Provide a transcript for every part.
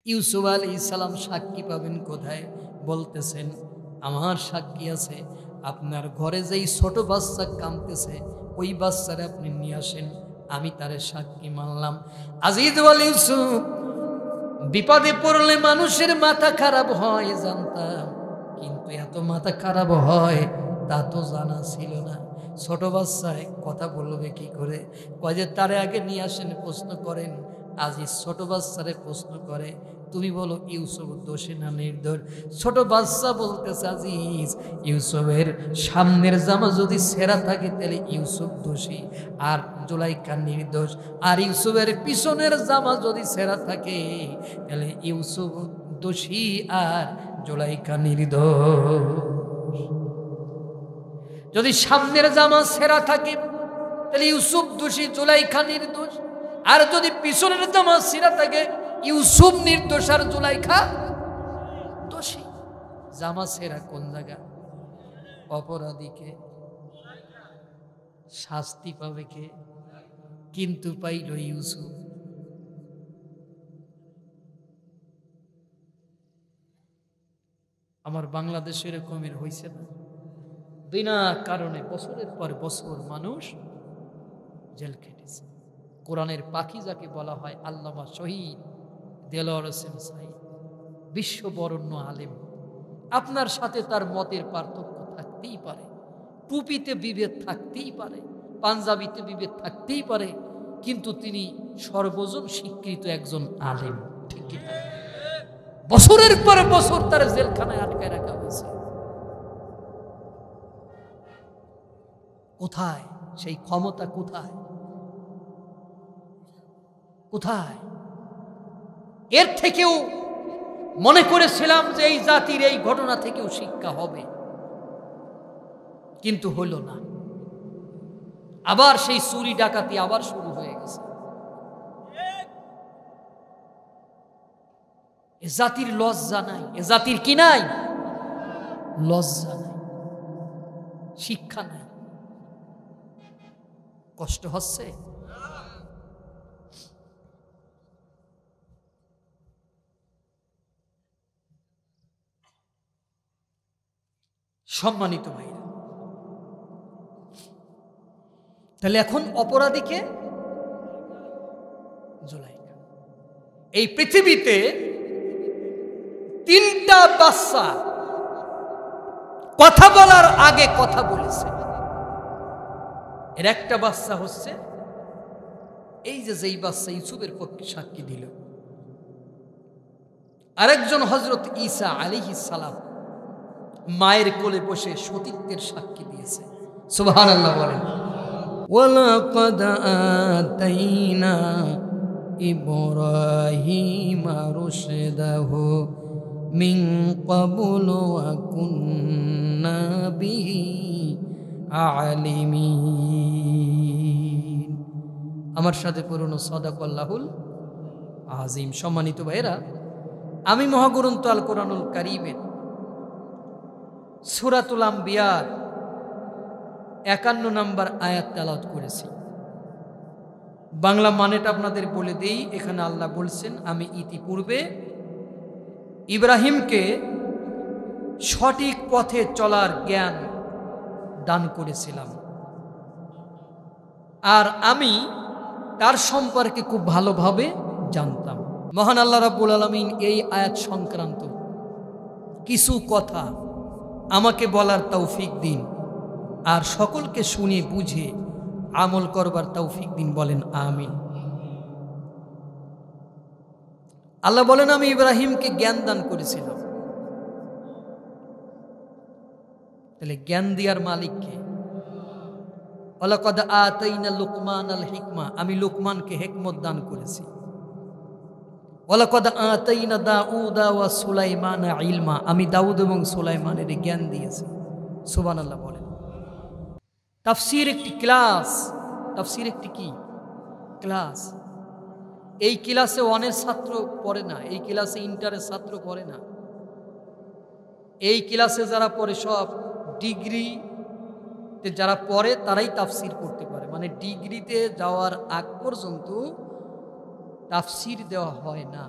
ইউসুফ আলাইহিস সালাম সাক্ষী পাবেন কোথায়? বলতেছেন আমার সাক্ষী আছে, আপনার ঘরে যেই ছোট বাচ্চা কাঁদতেছে ওই বাচ্চারে আপনি নিয়ে আসেন, আমি তারে সাক্ষী মানলাম। আজিজ ওয়াল ইউসুফ, বিপদে পড়লে মানুষের মাথা খারাপ হয় জানতাম, কিন্তু এত মাথা খারাপ হয় তা তো জানা ছিল না। ছোট বাচ্চায় কথা বলবে কি করে? কয় যে তারে আগে নিয়ে আসেন, প্রশ্ন করেন। আজিজ ছোট বাচ্চারে প্রশ্ন করে, তুমি বলো ইউসুফ দোষী না নির্দোষ? ছোট বাচ্চা বলতেছে আজিজ, ইউসুফের সামনের জামা যদি ছেঁড়া থাকে তাহলে ইউসুফ দোষী আর জুলাইখা নির্দোষ, আর ইউসুফের পিছনের জামা যদি ছেঁড়া থাকে তাহলে ইউসুফ দোষী আর জুলাইখা নির্দোষ। যদি সামনের জামা ছেঁড়া থাকে তাহলে ইউসুফ দোষী, জুলাইখা নির্দোষ। আর যদি পিছনের জামা ছেঁড়া থাকে ইউসুফ নির্দোষ আর জুলাইখা দোষী। জামা ছেঁড়া কোন জায়গা? অপরাধীকে শাস্তি পাবে কে? কিন্তু পাইল ইউসুফ। আমার বাংলাদেশের এরকমের হয়েছে না? বিনা কারণে বছরের পর বছর মানুষ জেল খেটেছে। কোরআনের পাখি যাকে বলা হয় আল্লামা শহীদ দেলোয়ার হোসেন সাঈদ, বিশ্ববরণ্য আলেম। আপনার সাথে তার মতের পার্থক্য থাকতেই পারে, টুপিতে বিভেদ থাকতেই পারে, পাঞ্জাবিতে বিভেদ থাকতেই পারে, কিন্তু তিনি সর্বজন স্বীকৃত একজন আলেম, ঠিক কি? বছরের পর বছর তার জেলখানায় আটকায় রাখা হয়েছে। কোথায় সেই ক্ষমতা? কোথায় কোথায়? এর থেকেও মনে করেছিলাম যে এই জাতির এই ঘটনা থেকেও শিক্ষা হবে, কিন্তু হইল না। আবার সেই চুরি ডাকাতি আবার শুরু হয়ে গেছে। এ জাতির লজ্জা নাই, এ জাতির কি নাই? লজ্জা নাই, শিক্ষা নাই। কষ্ট হচ্ছে। সম্মানিত ভাইরা, তাহলে এখন অপরাধীকে জুলাইখা। এই পৃথিবীতে তিনটা বাচ্চা কথা বলার আগে কথা বলেছে। এর একটা বাচ্চা হচ্ছে এই যে যেই বাচ্চা ইউসুফের পক্ষে সাক্ষী দিল, আরেকজন হযরত ঈসা আলাইহিস সালাম মায়ের কোলে বসে সতীত্বের সাক্ষী দিয়েছে। সুবহানাল্লাহ বলেন। ওয়ালাকাদ আতাইনা ইব্রাহিমা রুশদাহু মিন ক্বাবলু ওয়া কুন্না বিহি আলিমিন। আমার সাথে পড়ুন সাদাকাল্লাহুল আযীম। সম্মানিত ভাইরা, আমি মহাগ্রন্থ আল কোরআনুল কারীমের সূরাতুল আম্বিয়ার 51 নম্বর আয়াত তেলাওয়াত করেছি। বাংলা মানেটা আপনাদের বলে দেই। এখানে আল্লাহ বলছেন, আমি ইতিপূর্বে ইব্রাহিমকে সঠিক পথে চলার জ্ঞান দান করেছিলাম, আর আমি তার সম্পর্কে খুব ভালোভাবে জানতাম। মহান আল্লাহ রাব্বুল আলামিন এই আয়াত সংক্রান্ত কিছু কথা আমাকে বলার তৌফিক দিন, আর সকলকে শুনে বুঝে আমল করবার তৌফিক দিন। বলেন আমিন। আল্লাহ বলেন, আমি ইব্রাহিমকে জ্ঞান দান করেছিলাম। তাহলে জ্ঞান দেওয়ার মালিককে? ওয়ালাকাদ আতাইনা লুকমানাল হিকমা, আমি লুকমানকে হিকমত দান করেছি। ওয়ালাকাদ আতাইনা দাউদা ওয়া সুলাইমানা ইলমা, আমি দাউদ এবং সুলাইমানের জ্ঞান দিয়েছি। সুবহানাল্লাহ বলেন। তাফসীর একটি ক্লাস, তাফসীর একটি কি ক্লাস। এই ক্লাসে অনের ছাত্র পড়ে না, এই ক্লাসে ইন্টারের ছাত্র পড়ে না। এই ক্লাসে যারা পড়ে সব ডিগ্রিতে যারা পড়ে তারাই তাফসীর করতে পারে, মানে ডিগ্রিতে যাওয়ার আগ পর্যন্ত তাফসীর দেওয়া হয় না।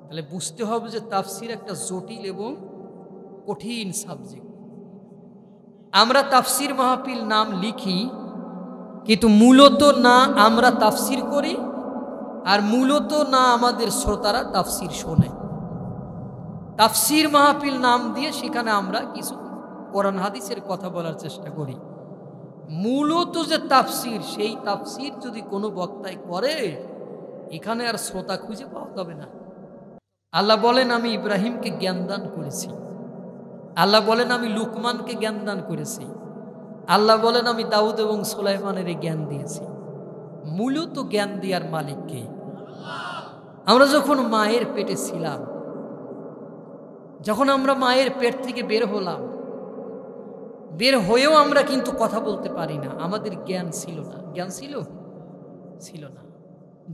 তাহলে বুঝতে হবে যে তাফসির একটা জটিল এবং কঠিন সাবজেক্ট। আমরা তাফসির মাহফিল নাম লিখি, কিন্তু মূলত না আমরা তাফসির করি, আর মূলত না আমাদের শ্রোতারা তাফসির শোনে। তাফসির মাহফিল নাম দিয়ে সেখানে আমরা কিছু কোরআন হাদিসের কথা বলার চেষ্টা করি। মূলত যে তাফসির, সেই তাফসির যদি কোনো বক্তায় করে, এখানে আর শ্রোতা খুঁজে পাওয়া যাবে না। আল্লাহ বলেন আমি ইব্রাহিমকে জ্ঞান দান করেছি, আল্লাহ বলেন আমি লুকমানকে জ্ঞান দান করেছি, আল্লাহ বলেন আমি দাউদ এবং সুলাইমানের জ্ঞান দিয়েছি। মূলত জ্ঞান দেওয়ার মালিককে। আমরা যখন মায়ের পেটে ছিলাম, যখন আমরা মায়ের পেট থেকে বের হলাম, বের হয়েও আমরা কিন্তু কথা বলতে পারি না, আমাদের জ্ঞান ছিল না। জ্ঞান ছিল না।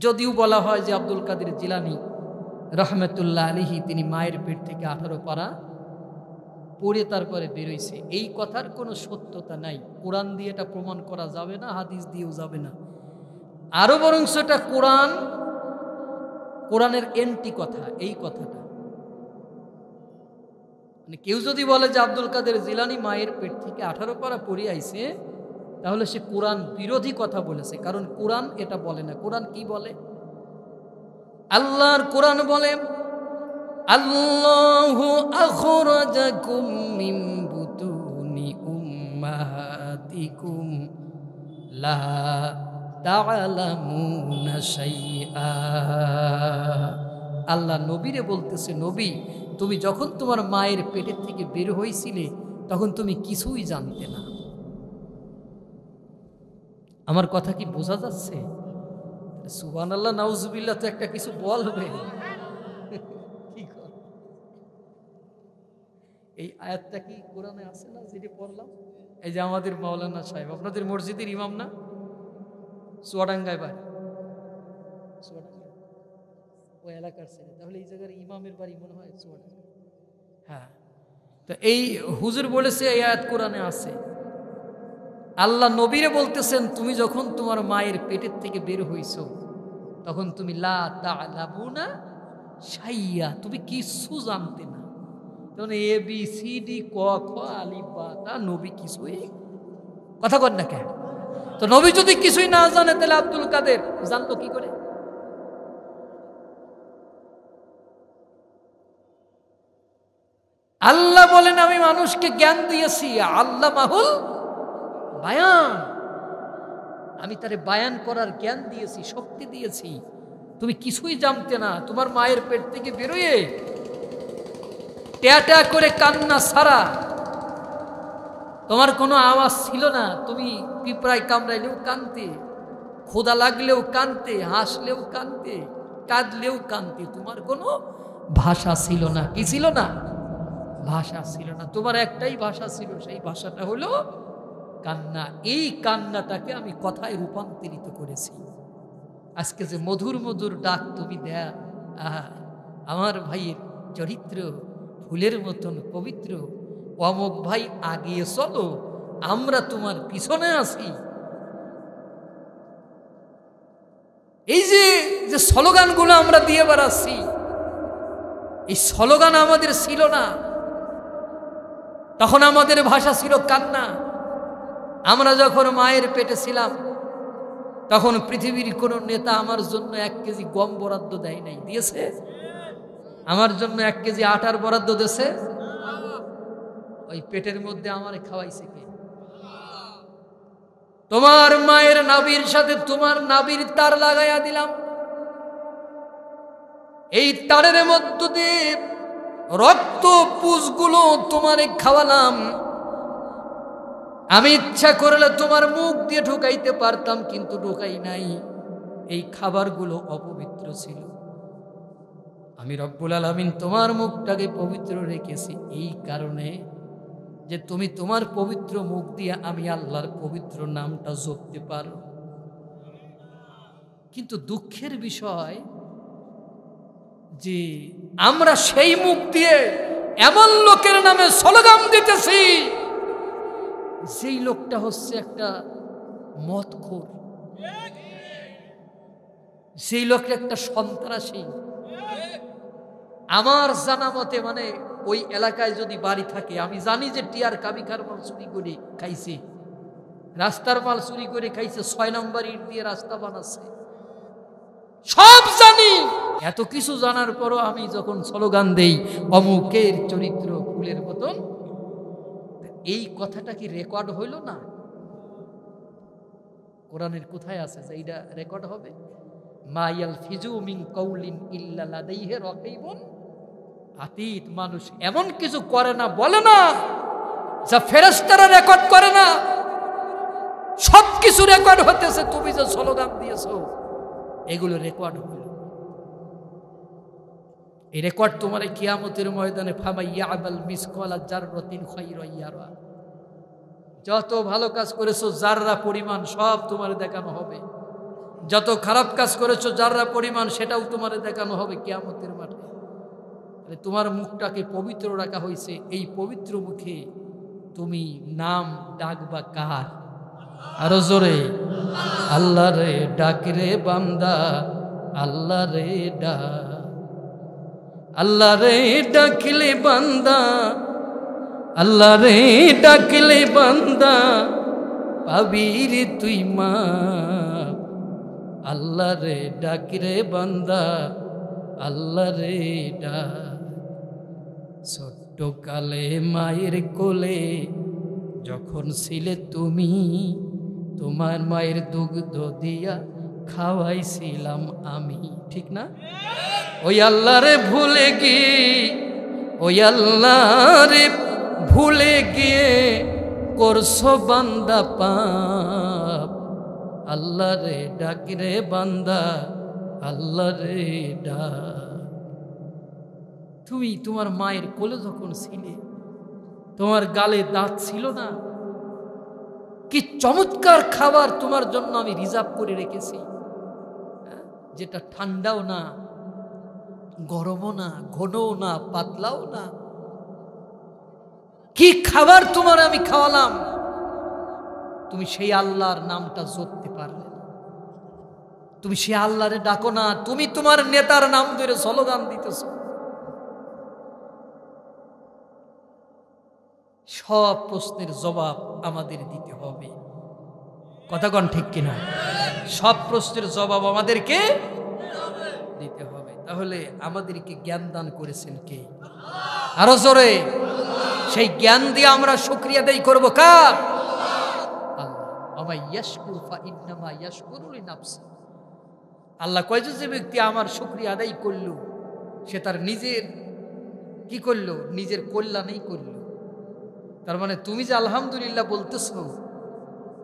যদিও বলা হয় যে আব্দুল কাদের জিলানী রহমতুল্লাহ আলাইহি তিনি মায়ের পেট থেকে 18 পারা পড়ে তারপরে বেরোইছে, এই কথার কোনো সত্যতা নাই। কোরআন দিয়ে এটা প্রমাণ করা যাবে না, হাদিস দিয়েও যাবে না। আরো বরং সেটা কোরআনের এন্টি কথা। এই কথাটা মানে কেউ যদি বলে যে আব্দুল কাদের জিলানী মায়ের পেট থেকে 18 পারা পড়ে আইছে, তাহলে সে কোরআন বিরোধী কথা বলেছে। কারণ কোরআন এটা বলে না। কোরআন কি বলে? আল্লাহর কোরআন বলে আল্লাহু আখরাজাকুম মিন বুতুনি উম্মাহাতিকুম লা তা'লামুনা শাইআ। আল্লাহ নবীরে বলতেছে, নবী তুমি যখন তোমার মায়ের পেটের থেকে বের হয়েছিলে তখন তুমি কিছুই জানতে না। আমার কথা কি বোঝা যাচ্ছে? সুবহানাল্লাহ নাউজুবিল্লাহ তো একটা কিছু বলবে। এই আয়াতটা কি কোরআনে আছে না যেটা পড়লাম? এই যে আমাদের মাওলানা সাহেব, আপনাদের মসজিদের ইমাম না? চুয়াডাঙ্গায় বাড়ি, ওই এলাকার ছেলে, তাহলে এই জায়গার ইমামের বাড়ি মনে হয় চুয়াডাঙ্গা। হ্যাঁ, তো এই হুজুর বলেছে এই আয়াত কোরআনে আছে। আল্লাহ নবীরে বলতেছেন তুমি যখন তোমার মায়ের পেটের থেকে বের হইছো তখন তুমি লা তা'লামুনা শাইআ, তুমি কিছু জানতে না। তখন এ বি সি ডি ক খ আলিফ বা তা নবী কিছুই কথা কর না কেন? তো নবী যদি কিছুই না জানে তাহলে আব্দুল কাদের জানতো কি করে? আল্লাহ বলেন আমি মানুষকে জ্ঞান দিয়েছি, আল্লাহ মাহুল বায়ান, আমি তারে বায়ান করার জ্ঞান দিয়েছি, শক্তি দিয়েছি। তুমি কিছুই জানতে না। তোমার মায়ের পেট থেকে বেরোয় ট্যাটা করে কান্না ছাড়া তোমার কোনো আওয়াজ ছিল না। তুমি পিঁপড়ায় কামড়াইলেও কানতে, ক্ষুধা লাগলেও কানতে, হাসলেও কানতে, কাঁদলেও কানতে। তোমার কোনো ভাষা ছিল না। কি ছিল না? ভাষা ছিল না। তোমার একটাই ভাষা ছিল, সেই ভাষাটা হলো কান্না। এই কান্নাটাকে আমি কথায় রূপান্তরিত করেছি। আজকে যে মধুর মধুর ডাক তুমি দেয়া, আহা আমার ভাইয়ের চরিত্র ফুলের মতন পবিত্র, অমুক ভাই আগিয়ে চলো, আমরা তোমার পিছনে আছি। এই যে স্লোগানগুলো আমরা দিয়ে বেড়াচ্ছি, এই স্লোগান আমাদের ছিল না। তখন আমাদের ভাষা ছিল কান্না। আমরা যখন মায়ের পেটে ছিলাম তখন পৃথিবীর কোন নেতা আমার জন্য 1 কেজি গম বরাদ্দ দেয় নাই। দিয়েছে? আমার জন্য 1 কেজি আটার বরাদ্দ দিয়েছে? ওই পেটের মধ্যে আমারে খাওয়াইছে কে? তোমার মায়ের নাভির সাথে তোমার নাভির তার লাগাইয়া দিলাম। এই তারের মধ্য দিয়ে রক্ত পুষগুলো তোমারে খাওয়ালাম। আমি ইচ্ছা করলে তোমার মুখ দিয়ে ঢুকাইতে পারতাম, কিন্তু ঢুকাই নাই। এই খাবারগুলো অপবিত্র ছিল। আমি রব্বুল আলামিন তোমার মুখটাকে পবিত্র রেখেছি এই কারণে যে তুমি তোমার পবিত্র মুখ দিয়ে আমি আল্লাহর পবিত্র নামটা জপতে পারো। কিন্তু দুঃখের বিষয় যে আমরা সেই মুখ দিয়ে এমন লোকের নামে স্লোগান দিতেছি, সেই লোকটা হচ্ছে একটা মদখোর, সেই লোকটা একটা সন্ত্রাসী, আমার জানা মতে মানে ওই এলাকায় যদি বাড়ি থাকে, আমি জানি যে টিয়ার কাবিকার মাল চুরি করে খাইছে, রাস্তার মাল চুরি করে খাইছে, 6 নম্বর ইট দিয়ে রাস্তা বানাচ্ছে, সব জানি। এত কিছু জানার পরও আমি যখন স্লোগান দেই অমুকের চরিত্র ফুলের মতন, এই কথাটা কি রেকর্ড হইল না? কোরআনের কোথায় আছে যে এইটা রেকর্ড হবে? মা ইয়ালফিজু মিন কাউলিন ইল্লা লাদাইহি রাকিবুন আতীত। মানুষ এমন কিছু করে না, বলে না, যা ফেরেশতারা রেকর্ড করে না। সবকিছু রেকর্ড হতেছে। তুমি যে স্লোগান দিয়েছো এগুলো রেকর্ড হলো। এই রেকর্ড তোমার কিয়ামতের ময়দানে ফামাইয়া আবাল মিসকালা জাররাতিন খায়রান ইয়ারা, যত ভালো কাজ করেছো জাররা পরিমাণ সব তোমার দেখানো হবে, যত খারাপ কাজ করেছো জাররা পরিমাণ সেটাও তোমার দেখানো হবে কিয়ামতের মাঠে। তোমার মুখটাকে পবিত্র রাখা হয়েছে, এই পবিত্র মুখে তুমি নাম ডাকবা কার? আরো জোরে, আল্লাহ রে ডাক রে বান্দা, আল্লাহ রে ডাক, আল্লাহ রে ডাকলে বান্দা, আল্লাহ রে ডাকলে বান্দা পাবি রে তুই মা। আল্লাহ রে ডাক রে বান্দা, আল্লাহ রে ডাক। ছোট্ট কালে মায়ের কোলে যখন ছিলে তুমি, তোমার মায়ের দুগ্ধ দিয়া খাওয়াইছিলাম আমি, ঠিক না? ওই আল্লাহ রে ভুলে গিয়ে, ওই আল্লাহ রে ভুলে গিয়ে করছো বান্দা পাপ। আল্লাহ রে ডাক রে বান্দা, আল্লাহ রে ডাক। তুমি তোমার মায়ের কোলে যখন ছিলে, তোমার গালে দাঁত ছিল না, কি চমৎকার খাবার তোমার জন্য আমি রিজার্ভ করে রেখেছি, যেটা ঠান্ডাও না, গরমও না, ঘনও না, পাতলাও না। কি খাবার তোমার আমি খাওয়ালাম, তুমি সেই আল্লাহর নামটা জপতে পারলে না। তুমি সেই আল্লাহরে ডাকো না, তুমি তোমার নেতার নাম ধরে স্লোগান দিতেছ। সব প্রশ্নের জবাব আমাদের দিতে হবে, কথা কোন ঠিক কিনা? সব প্রশ্নের জবাব আমাদেরকে দিতে হবে। তাহলে আমাদেরকে জ্ঞান দান করেছেন কে? আরো জোরে, সেই জ্ঞান দিয়ে আমরা শুকরিয়া আদায় করব কার? আল্লাহ কয় যে ব্যক্তি আমার শুকরিয়া আদায় করলো সে তার নিজের কি করলো? নিজের কল্যাণই করলো। তার মানে তুমি যে আলহামদুলিল্লাহ বলতেছো,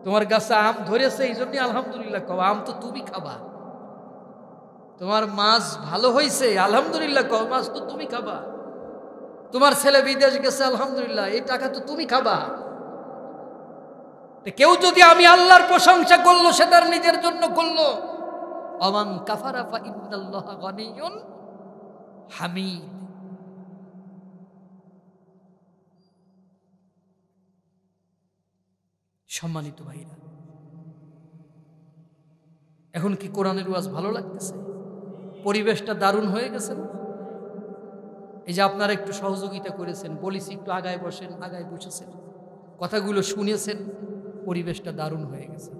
তোমার গাছে আম ধরেছে এই জন্য আলহামদুলিল্লাহ কও, আম তো তুমি খাবা। তোমার মাছ ভালো হয়েছে আলহামদুলিল্লাহ কও, মাছ তো তুমি খাবা। তোমার ছেলে বিদেশ গেছে আলহামদুলিল্লাহ, এই টাকা তো তুমি খাবা। কেউ যদি আমি আল্লাহর প্রশংসা করলো সে তার নিজের জন্য করলো। আমান কাফারা ফা ইন্নাল্লাহা গানিয়্যুন হামিদ। সম্মানিত ভাইরা, এখন কি কোরআনের ওয়াজ ভালো লাগতেছে? পরিবেশটা দারুণ হয়ে গেছে না? এই যে আপনারা একটু সহযোগিতা করেছেন, বলেছি একটু আগায় বসেন, আগায় বসেছেন, কথাগুলো শুনেছেন, পরিবেশটা দারুণ হয়ে গেছে।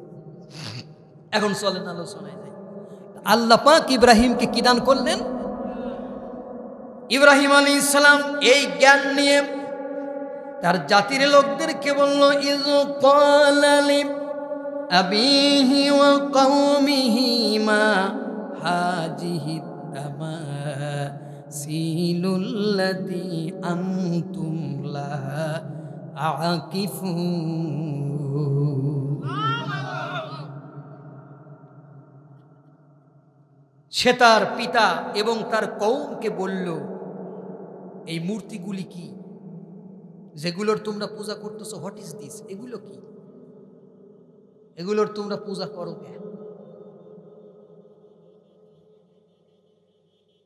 এখন চলেন আলোচনায় যাই। আল্লাহ পাক ইব্রাহিমকে কি দান করলেন? ইব্রাহিম আলাইহিস সালাম এই জ্ঞান নিয়ে তার জাতির লোকদেরকে বলল, ইয ক্বালা লি আবিহি ওয়া কওমিহি মা হাযিহি তামাসিলুল্লাতী আনতুম লাহা আকিফুন। সে তার পিতা এবং তার কওমকে বলল, এই মূর্তিগুলি কি যেগুলোর তোমরা পূজা করতেছো? What is this? এগুলো কি? এগুলোর তোমরা পূজা করো কেন?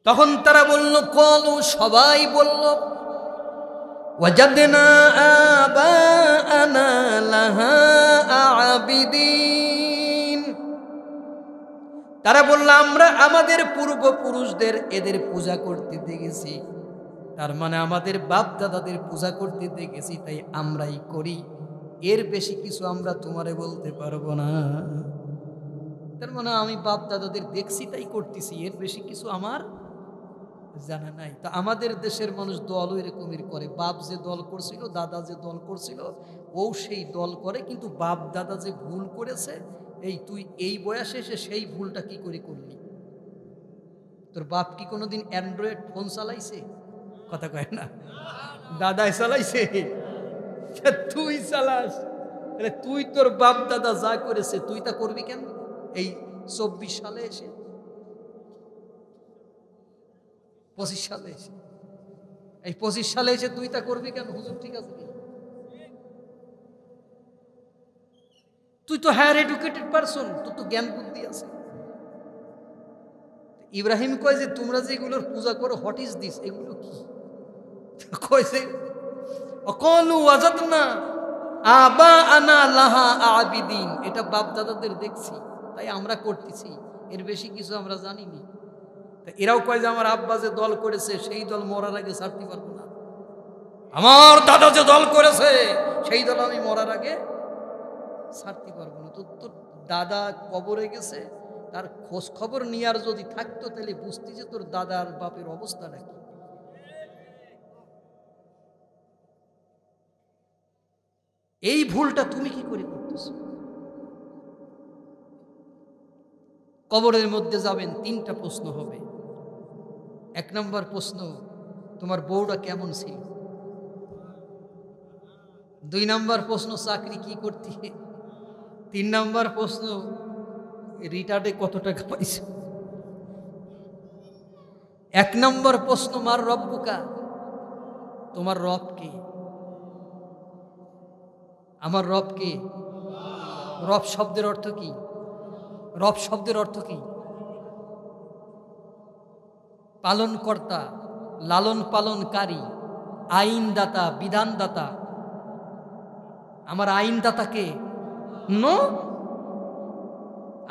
তখন তারা বলল, কলু সবাই বলল, ওয়াজাদনা আবাআনা লাহা আবিদিন। তারা বলল আমরা আমাদের পূর্বপুরুষদের এদের পূজা করতে দেখেছি, তার মানে আমাদের বাপ দাদাদের পূজা করতে দেখেছি, তাই আমরাই করি, এর বেশি কিছু আমরা তোমারে বলতে পারবো না। তার মানে আমি বাপ দাদাদের দেখছি তাই করতেছি, এর বেশি কিছু আমার জানা নাই। তো আমাদের দেশের মানুষ দলও এরকমের করে, বাপ যে দল করছিল, দাদা যে দল করছিল, ও সেই দল করে, কিন্তু বাপ দাদা যে ভুল করেছে, এই তুই এই বয়সে এসে সেই ভুলটা কি করে করলি? তোর বাপ কি কোনোদিন অ্যান্ড্রয়েড ফোন চালাইছে? কথা কয় না, দাদাই চালাইছে, তুই চালাস, তাহলে তুই তোর বাপ দাদা যা করেছে তুই তা করবি কেন এই 24 সালে এসে, 25 সালে এসে, এই 25 সালে এসে তুই তা করবি কেন? হুজুর ঠিক আছে কি? তুই তো হায়ার এডুকেটেড পারসন, তোর তো জ্ঞান বুদ্ধি আছে। ইব্রাহিম কয় যে তোমরা যে এগুলোর পূজা করো, হোয়াট ইজ দিস, এগুলো কি? কয়েছে অকলু ওয়াজাদনা আবা আনা লাহা আবিদিন, এটা বাপ দাদাদের দেখছি তাই আমরা করতেছি, এর বেশি কিছু আমরা জানিনি। এরাও কয় যে আমার আব্বা যে দল করেছে সেই দল মরার আগে ছাড়তে পারবো না, আমার দাদা যে দল করেছে সেই দল আমি মরার আগে ছাড়তে পারবো না। তো তোর দাদা কবরে গেছে, তার খোঁজ খবর নেওয়ার যদি থাকতো তাহলে বুঝতি যে তোর দাদার বাপের অবস্থাটা কি। এই ভুলটা তুমি কি করে করতেছো? কবরের মধ্যে যাবেন, 3টা প্রশ্ন হবে। 1 নম্বর প্রশ্ন, তোমার বউটা কেমন ছিল? 2 নম্বর প্রশ্ন, চাকরি কি করতে? 3 নম্বর প্রশ্ন, রিটার্ডে কত টাকা পাইছো? 1 নম্বর প্রশ্ন, মার রব্বুকা, তোমার রব কে? আমার রব কে? রব শব্দের অর্থ কি? রব শব্দের অর্থ কি? পালনকর্তা, লালন পালনকারী, আইনদাতা, বিধানদাতা। আমার আইনদাতা কে? নো,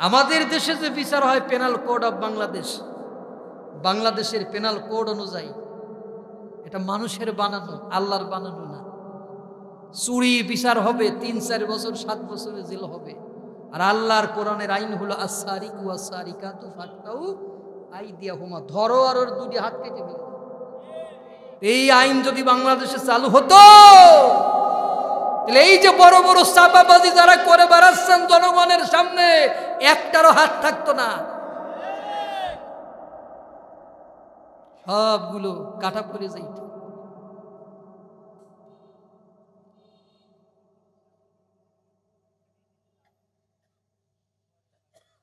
আমাদের দেশে যে বিচার হয় পেনাল কোড অফ বাংলাদেশ, বাংলাদেশের পেনাল কোড অনুযায়ী, এটা মানুষের বানানো, আল্লাহর বানানো না। চুরি বিচার হবে 3-4 বছর, 7 বছরের জেল হবে। আর আল্লাহর কোরআনের আইন হলো আস-সারিকু ওয়াস-সারিকাতু ফাকতাউ আইদিয়াহুমা, ধরো আর ওর 2টি হাত কেটে ফেলো। এই আইন যদি বাংলাদেশে চালু হতো তাহলে এই যে বড় বড় চাপাবাজি যারা করে বেড়াচ্ছেন জনগণের সামনে, একটারও হাত থাকতো না, সবগুলো কাটা পড়ে যাইত।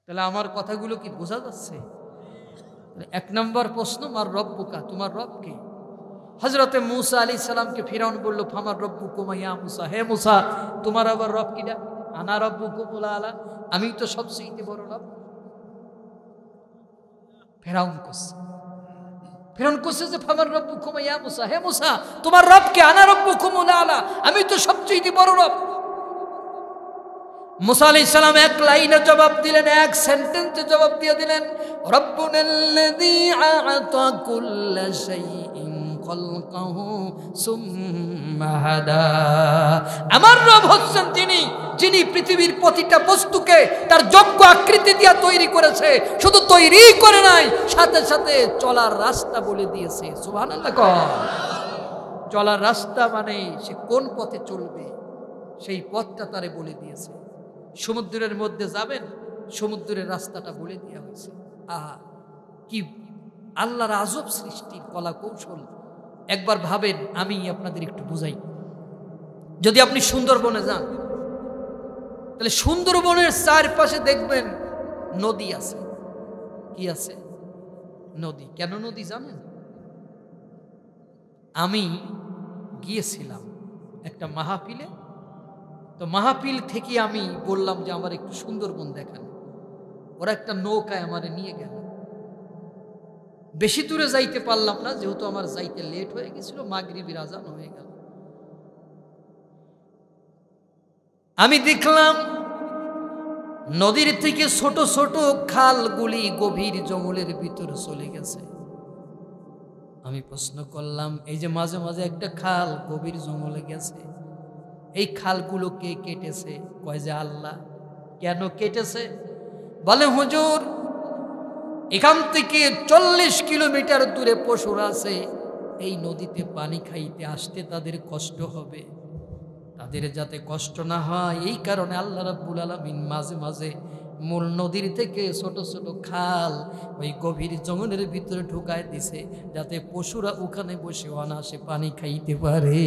তাহলে আমার কথাগুলো কি বোঝা যাচ্ছে? 1 নম্বর প্রশ্ন, মার রব্বুকা, তোমার রব কে? হযরতে মূসা আলাইহিস সালামকে ফিরাউন বলল, ফামার রব্বুকুমা ইয়া মূসা, হে মূসা তোমার আবার রব কিডা? আনা রব্বুকুমুল আলা, আমি তো সবচেয়ে বড় রব। ফিরাউন কোসে যে ফামার রব্বুকুমা ইয়া মূসা, হে মূসা তোমার রব কে? আনা রব্বুকুমুল আলা, আমি তো সবচেয়ে বড় রব। মূসা আলাইহিস সালাম 1 লাইনে জবাব দিলেন, 1 সেন্টেন্সে জবাব দিয়ে দিলেন, রব্বুনাল্লাযী আ'তা কুল্লা শাইইন খালকাহু সুম্মা হাদা, আমার রব হচ্ছেন যিনি পৃথিবীর প্রতিটা বস্তুকে তার যোগ্য আকৃতি দিয়ে তৈরি করেছে, শুধু তৈরি করে নাই, সাথে সাথে চলার রাস্তা বলে দিয়েছে। সুবহানাল্লাহ। চলার রাস্তা মানে সে কোন পথে চলবে সেই পথটা তারে বলে দিয়েছে। সমুদ্রের মধ্যে যাবেন, সমুদ্রের রাস্তাটা বলে দেওয়া হয়েছে। আহা, কি আল্লাহর আজব সৃষ্টির কলা কৌশল! একবার ভাবেন, আমি আপনাদের একটু বুঝাই। যদি আপনি সুন্দরবনে যান, তাহলে সুন্দরবনের চারপাশে দেখবেন নদী আছে। কি আছে? নদী। কেন নদী জানেন? আমি গিয়েছিলাম একটা মাহফিলে, তো মাহফিল থেকে আমি বললাম যে আমার একটু সুন্দরবন দেখান। ওরা একটা নৌকায় আমারে নিয়ে গেল। বেশি দূরে যাইতে পারলাম না, যেহেতু আমার যাইতে লেট হয়ে গেছিল, মাগরিবের আজান হয়ে গেল। আমি দেখলাম নদীর থেকে ছোট ছোট খালগুলি গভীর জঙ্গলের ভিতরে চলে গেছে। আমি প্রশ্ন করলাম, এই যে মাঝে মাঝে একটা খাল গভীর জঙ্গলে গেছে, এই খালগুলো কে কেটেছে? কয় যে আল্লাহ। কেন কেটেছে? বলে হুজুর, এখান থেকে 40 কিলোমিটার দূরে পশুরা আছে, এই নদীতে পানি খাইতে আসতে তাদের কষ্ট হবে, তাদের যাতে কষ্ট না হয় এই কারণে আল্লাহ রাব্বুল আলামিন মাঝে মাঝে মূল নদীর থেকে ছোট ছোট খাল ওই গভীর জঙ্গলের ভিতরে ঢুকায় দিছে, যাতে পশুরা ওখানে বসে অনায়াসে পানি খাইতে পারে।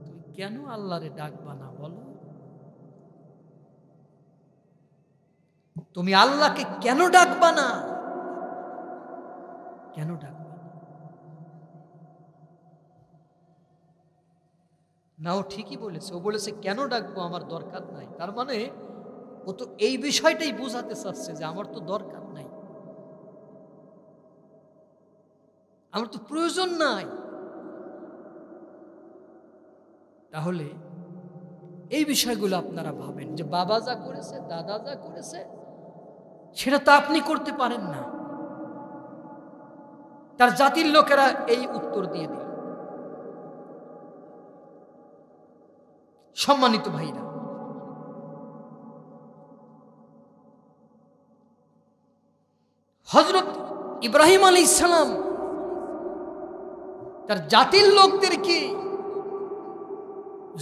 তুমি কেন আল্লাহরে ডাকবা না বলো? তুমি আল্লাহকে কেন ডাকবা না? কেন ডাকবা না? ও ঠিকই বলেছে, ও বলেছে কেন ডাকবো, আমার দরকার নাই। তার মানে ও তো এই বিষয়টাই বোঝাতে চাচ্ছে যে আমার তো দরকার নাই, আমার তো প্রয়োজন নাই। তাহলে এই বিষয়গুলো আপনারা ভাবেন যে বাবা যা করেছে, দাদা যা করেছে, সেটা তো আপনি করতে পারেন না। তার জাতির লোকেরা এই উত্তর দিয়ে দিল। সম্মানিত ভাইরা, হযরত ইব্রাহিম আলাইহিস সালাম তার জাতির লোকদেরকে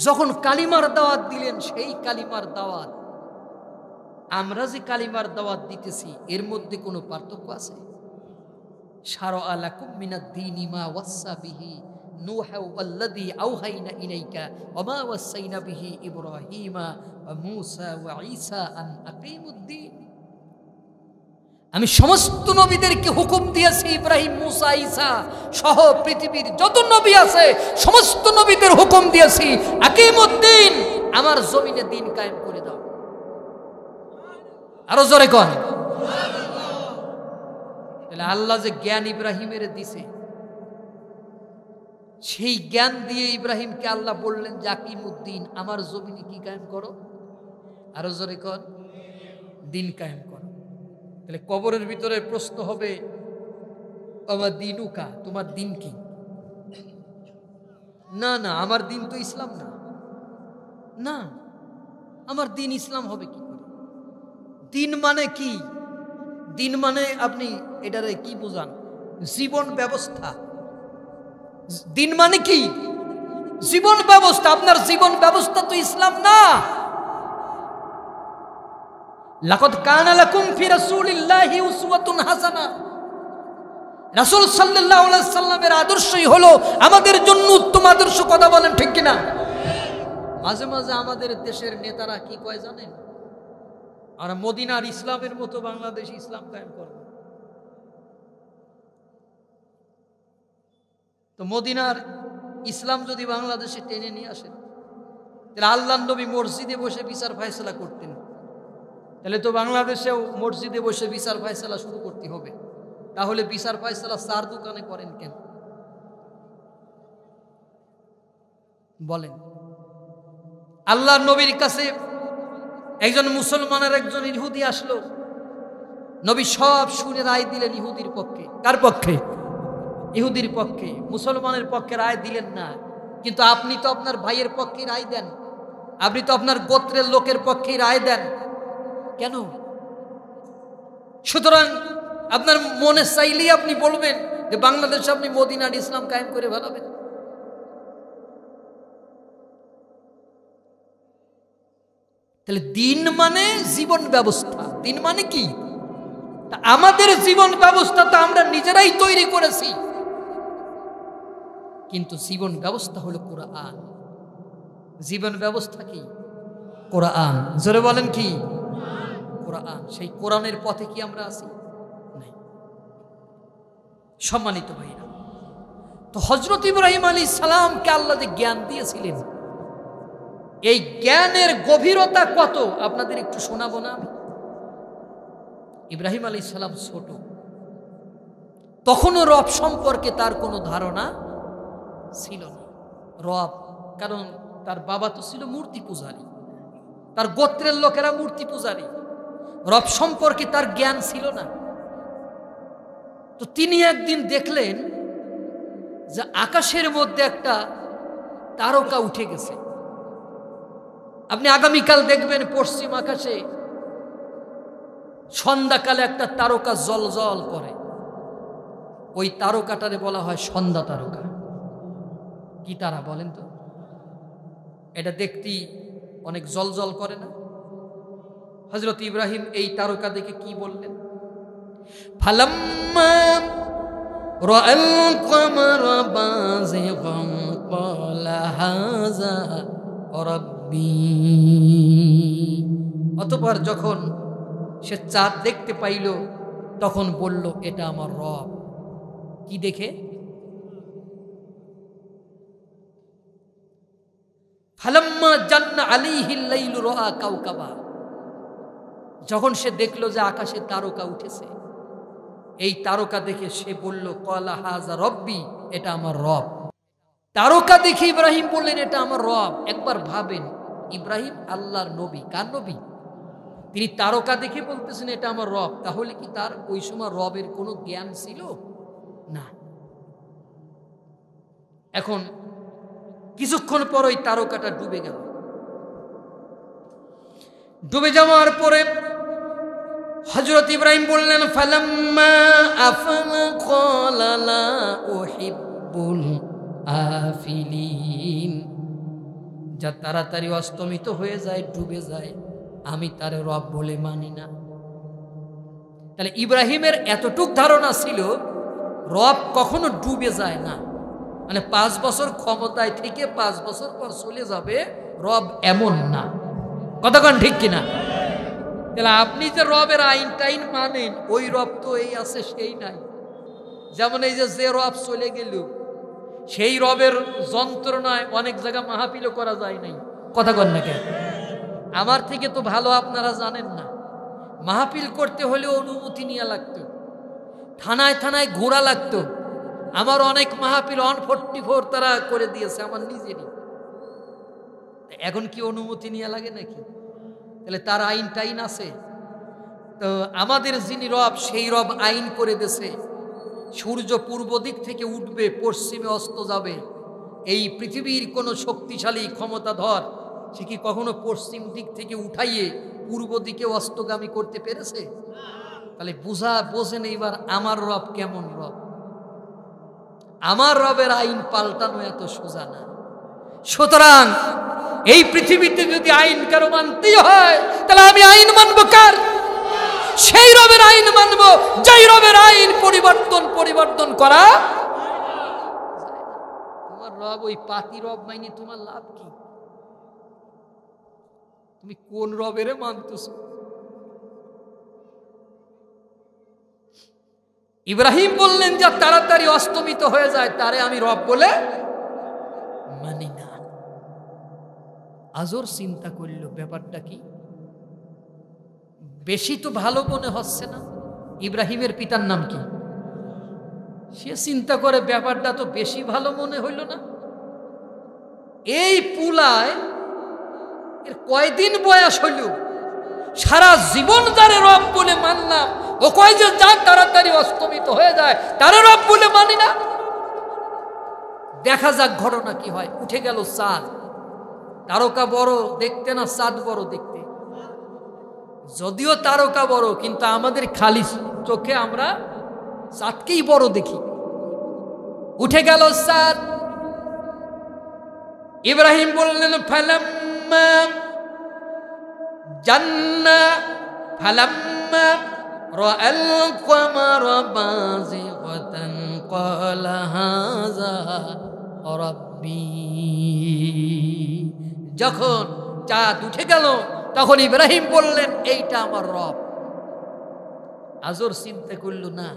যখন কালিমার দাওয়াত দিলেন, সেই কালিমার দাওয়াত আমরা যে কালিমার দাওয়াত দিতেছি এর মধ্যে কোনো পার্থক্য আছে? শারআ লাকুম মিনাদ-দীনি মা ওয়াসসা বিহি নূহা ওয়াল্লাযী আওহাইনা ইলাইকা ওয়া মা ওয়াসাইনা বিহি ইব্রাহিমা ওয়া মূসা ওয়া ঈসা আন আকিমুদ-দীন। আমি সমস্ত নবীদেরকে হুকুম দিয়েছি, ইব্রাহিম, মূসা, ঈসা সহ পৃথিবীর যত নবী আছে সমস্ত নবীদের হুকুম দিয়েছি, আকিমুদ-দীন, আমার জমিনে দিন কায়েম করে দাও। আরো জোরে কোন সুবহানাল্লাহ। তাহলে আল্লাহ যে জ্ঞান ইব্রাহিমের দিছে, সেই জ্ঞান দিয়ে ইব্রাহিমকে আল্লাহ বললেন যে আকিমুদ্দিন, আমার জমিনে কি কায়েম করো? আরো জোরে কোন, দিন কায়েম করো। তাহলে কবরের ভিতরে প্রশ্ন হবে, আমার দিনুকা, তোমার দিন কি? না না, আমার দিন তো ইসলাম না। না, আমার দিন ইসলাম হবে কি করে? দিন মানে কি? দিন মানে আপনি এটারে কি বুঝান? জীবন ব্যবস্থা। দিন মানে কি? জীবন ব্যবস্থা। আপনার জীবন ব্যবস্থা তো ইসলাম না। লাকাদ কানা লাকুম ফি রাসূলিল্লাহি উসওয়াতুন হাসানা। রাসূল সাল্লাল্লাহু আলাইহি সাল্লামের আদর্শই হলো আমাদের জন্য উত্তম আদর্শ। কথা বলেন ঠিক কিনা? মাঝে মাঝে আমাদের দেশের নেতারা কি কয় জানেন? আর মদিনার ইসলামের মতো বাংলাদেশ ইসলাম কায়েম করবে। তো মদিনার ইসলাম যদি বাংলাদেশে টেনে নিয়ে আসেন, তাহলে আল্লাহর নবী মসজিদে বসে বিচার ফয়সালা করতেন, তাহলে তো বাংলাদেশেও মসজিদে বসে বিচার ফয়সালা শুরু করতে হবে। তাহলে বিচার ফয়সালা চার দোকানে করেন কেন বলেন? আল্লাহর নবীর কাছে একজন মুসলমানের একজন ইহুদি আসলো, নবী সব শুনে রায় দিলেন ইহুদির পক্ষে। কার পক্ষে? ইহুদির পক্ষে। মুসলমানের পক্ষে রায় দিলেন না। কিন্তু আপনি তো আপনার ভাইয়ের পক্ষে রায় দেন, আপনি তো আপনার গোত্রের লোকের পক্ষে রায় দেন কেন? সুতরাং আপনার মনে চাইলেই আপনি বলবেন যে বাংলাদেশে আপনি মদিনার ইসলাম কায়েম করে ফেলাবেন। তাহলে দিন মানে জীবন ব্যবস্থা। দিন মানে কি? তা আমাদের জীবন ব্যবস্থা তো আমরা নিজেরাই তৈরি করেছি, কিন্তু জীবন ব্যবস্থা হলো কোরআন। জীবন ব্যবস্থা কি? কোরআন। জোরে বলেন কি? কোরআন। সেই কোরআনের পথে কি আমরা আছি? নাই। সম্মানিত ভাইরা, তো হযরত ইব্রাহিম আলাইহিস সালামকে আল্লাহ যে জ্ঞান দিয়েছিলেন, এই জ্ঞানের গভীরতা কত আপনাদের একটু শোনাবো না আমি? ইব্রাহিম আলাইহিস সালাম ছোট, তখনও রব সম্পর্কে তার কোনো ধারণা ছিল না। রব, কারণ তার বাবা তো ছিল মূর্তি পূজারী, তার গোত্রের লোকেরা মূর্তি পূজারী, রব সম্পর্কে তার জ্ঞান ছিল না। তো তিনি একদিন দেখলেন যে আকাশের মধ্যে একটা তারকা উঠে গেছে। আপনি আগামীকাল দেখবেন পশ্চিম আকাশে সন্ধ্যাকালে একটা তারকা জলজল করে, ওই তারকাটারে বলা হয় সন্ধ্যা তারকা। কি তারা বলেন তো? এটা দেখতেই অনেক জলজল করে না? হযরত ইব্রাহিম এই তারকা দেখে কি বললেন? ফালাম্মা রাআল কমারা বাযিগান ক্বালা হাযা রাব্বি। অতঃপর যখন সে চাঁদ দেখতে পাইল তখন বলল, এটা আমার রব। কি দেখে? ফালাম্মা জান্না আলাইহিল লাইলু রাআ কাওকাবা। যখন সে দেখলো যে আকাশে তারকা উঠেছে, এই তারকা দেখে সে বলল, ক্বালা হাযা রব্বি, এটা আমার রব। তারকা দেখে ইব্রাহিম বললেন, এটা আমার রব। একবার ভাবেন, ইব্রাহিম আল্লাহর নবী, কার নবী? তিনি তারকা দেখে বলতেছেন এটা আমার রব। তাহলে কি তার ওই সময় রবের কোনো জ্ঞান ছিল না? এখন কিছুক্ষণ পর ওই তারকাটা ডুবে গেল। ডুবে যাওয়ার পরে হযরত ইব্রাহিম বললেন, ফালাম্মা আফালা ক্বালা লা উহিব্বুল আফিলিন। যা তাড়াতাড়ি অস্তমিত হয়ে যায়, ডুবে যায়, আমি তারে রব বলে মানি না। তাহলে ইব্রাহিমের এতটুক ধারণা ছিল রব কখনো ডুবে যায় না, মানে 5 বছর ক্ষমতায় থেকে 5 বছর পর চলে যাবে, রব এমন না। কতক্ষণ ঠিক কিনা? তাহলে আপনি যে রবের আইন টাইন মানেন, ওই রব তো এই আছে সেই নাই। যেমন এই যে রব চলে গেল, সেই রবের যন্ত্রণায় অনেক জায়গা মাহফিলও করা যায় নাই। কথা কন না কেন? আমার থেকে তো ভালো আপনারা জানেন না, মাহফিল করতে হলে অনুমতি নেওয়া লাগতো, থানায় থানায় ঘোরা লাগতো। আমার অনেক মাহফিল 144 তারা করে দিয়েছে আমার নিজেরই। এখন কি অনুমতি নেওয়া লাগে নাকি? তাহলে তার আইন টাইন আছে। তো আমাদের যিনি রব, সেই রব আইন করে দিয়েছে, সূর্য পূর্ব দিক থেকে উঠবে, পশ্চিমে অস্ত যাবে। এই পৃথিবীর কোনো শক্তিশালী ক্ষমতাধর সে কি কখনো পশ্চিম দিক থেকে উঠাইয়ে পূর্ব দিকে অস্তগামী করতে পেরেছে? তাহলে বোঝেন এইবার আমার রব কেমন রব। আমার রবের আইন পাল্টানো এত সোজা না। সুতরাং এই পৃথিবীতে যদি আইন কারো মানতেই হয়, তাহলে আমি আইন মানবো কার? সেই রবের আইন মানবো যেই রবের আইন পরিবর্তন করা। তোমার রব ওই পাতি রব মাইনি তোমার লাভ কি? তুমি কোন রবের মানতেছো? ইব্রাহিম বললেন, যা তাড়াতাড়ি অস্তমিত হয়ে যায় তারে আমি রব বলে মানি না। আজর চিন্তা করল, ব্যাপারটা কি? বেশি তো ভালো মনে হচ্ছে না। ইব্রাহিমের পিতার নাম কি? সে চিন্তা করে, ব্যাপারটা তো বেশি ভালো মনে হইল না। এই পুলায় এর কয়দিন বয়স হইল, সারা জীবন তারে রব বলে মানলাম, ও কয় যে যা তাড়াতাড়ি অস্তমিত হয়ে যায় তারে রব বলে মানি না। দেখা যাক ঘটনা কি হয়। উঠে গেল চাঁদ। তারকা বড় দেখতে না চাঁদ বড় দেখতে? যদিও তারকা বড়, কিন্তু আমাদের খালি চোখে আমরা চাঁদকেই বড় দেখি। উঠে গেল চাঁদ। ইব্রাহিম বললেন, ফালাম্মা জান্না ফালাম্মা রাআল কমারা বাযিগাতান ক্বালা হাযা রাব্বি। যখন চাঁদ উঠে গেল তখন ইব্রাহিম বললেন, এইটা আমার রব। আজর চিন্তা করল, না,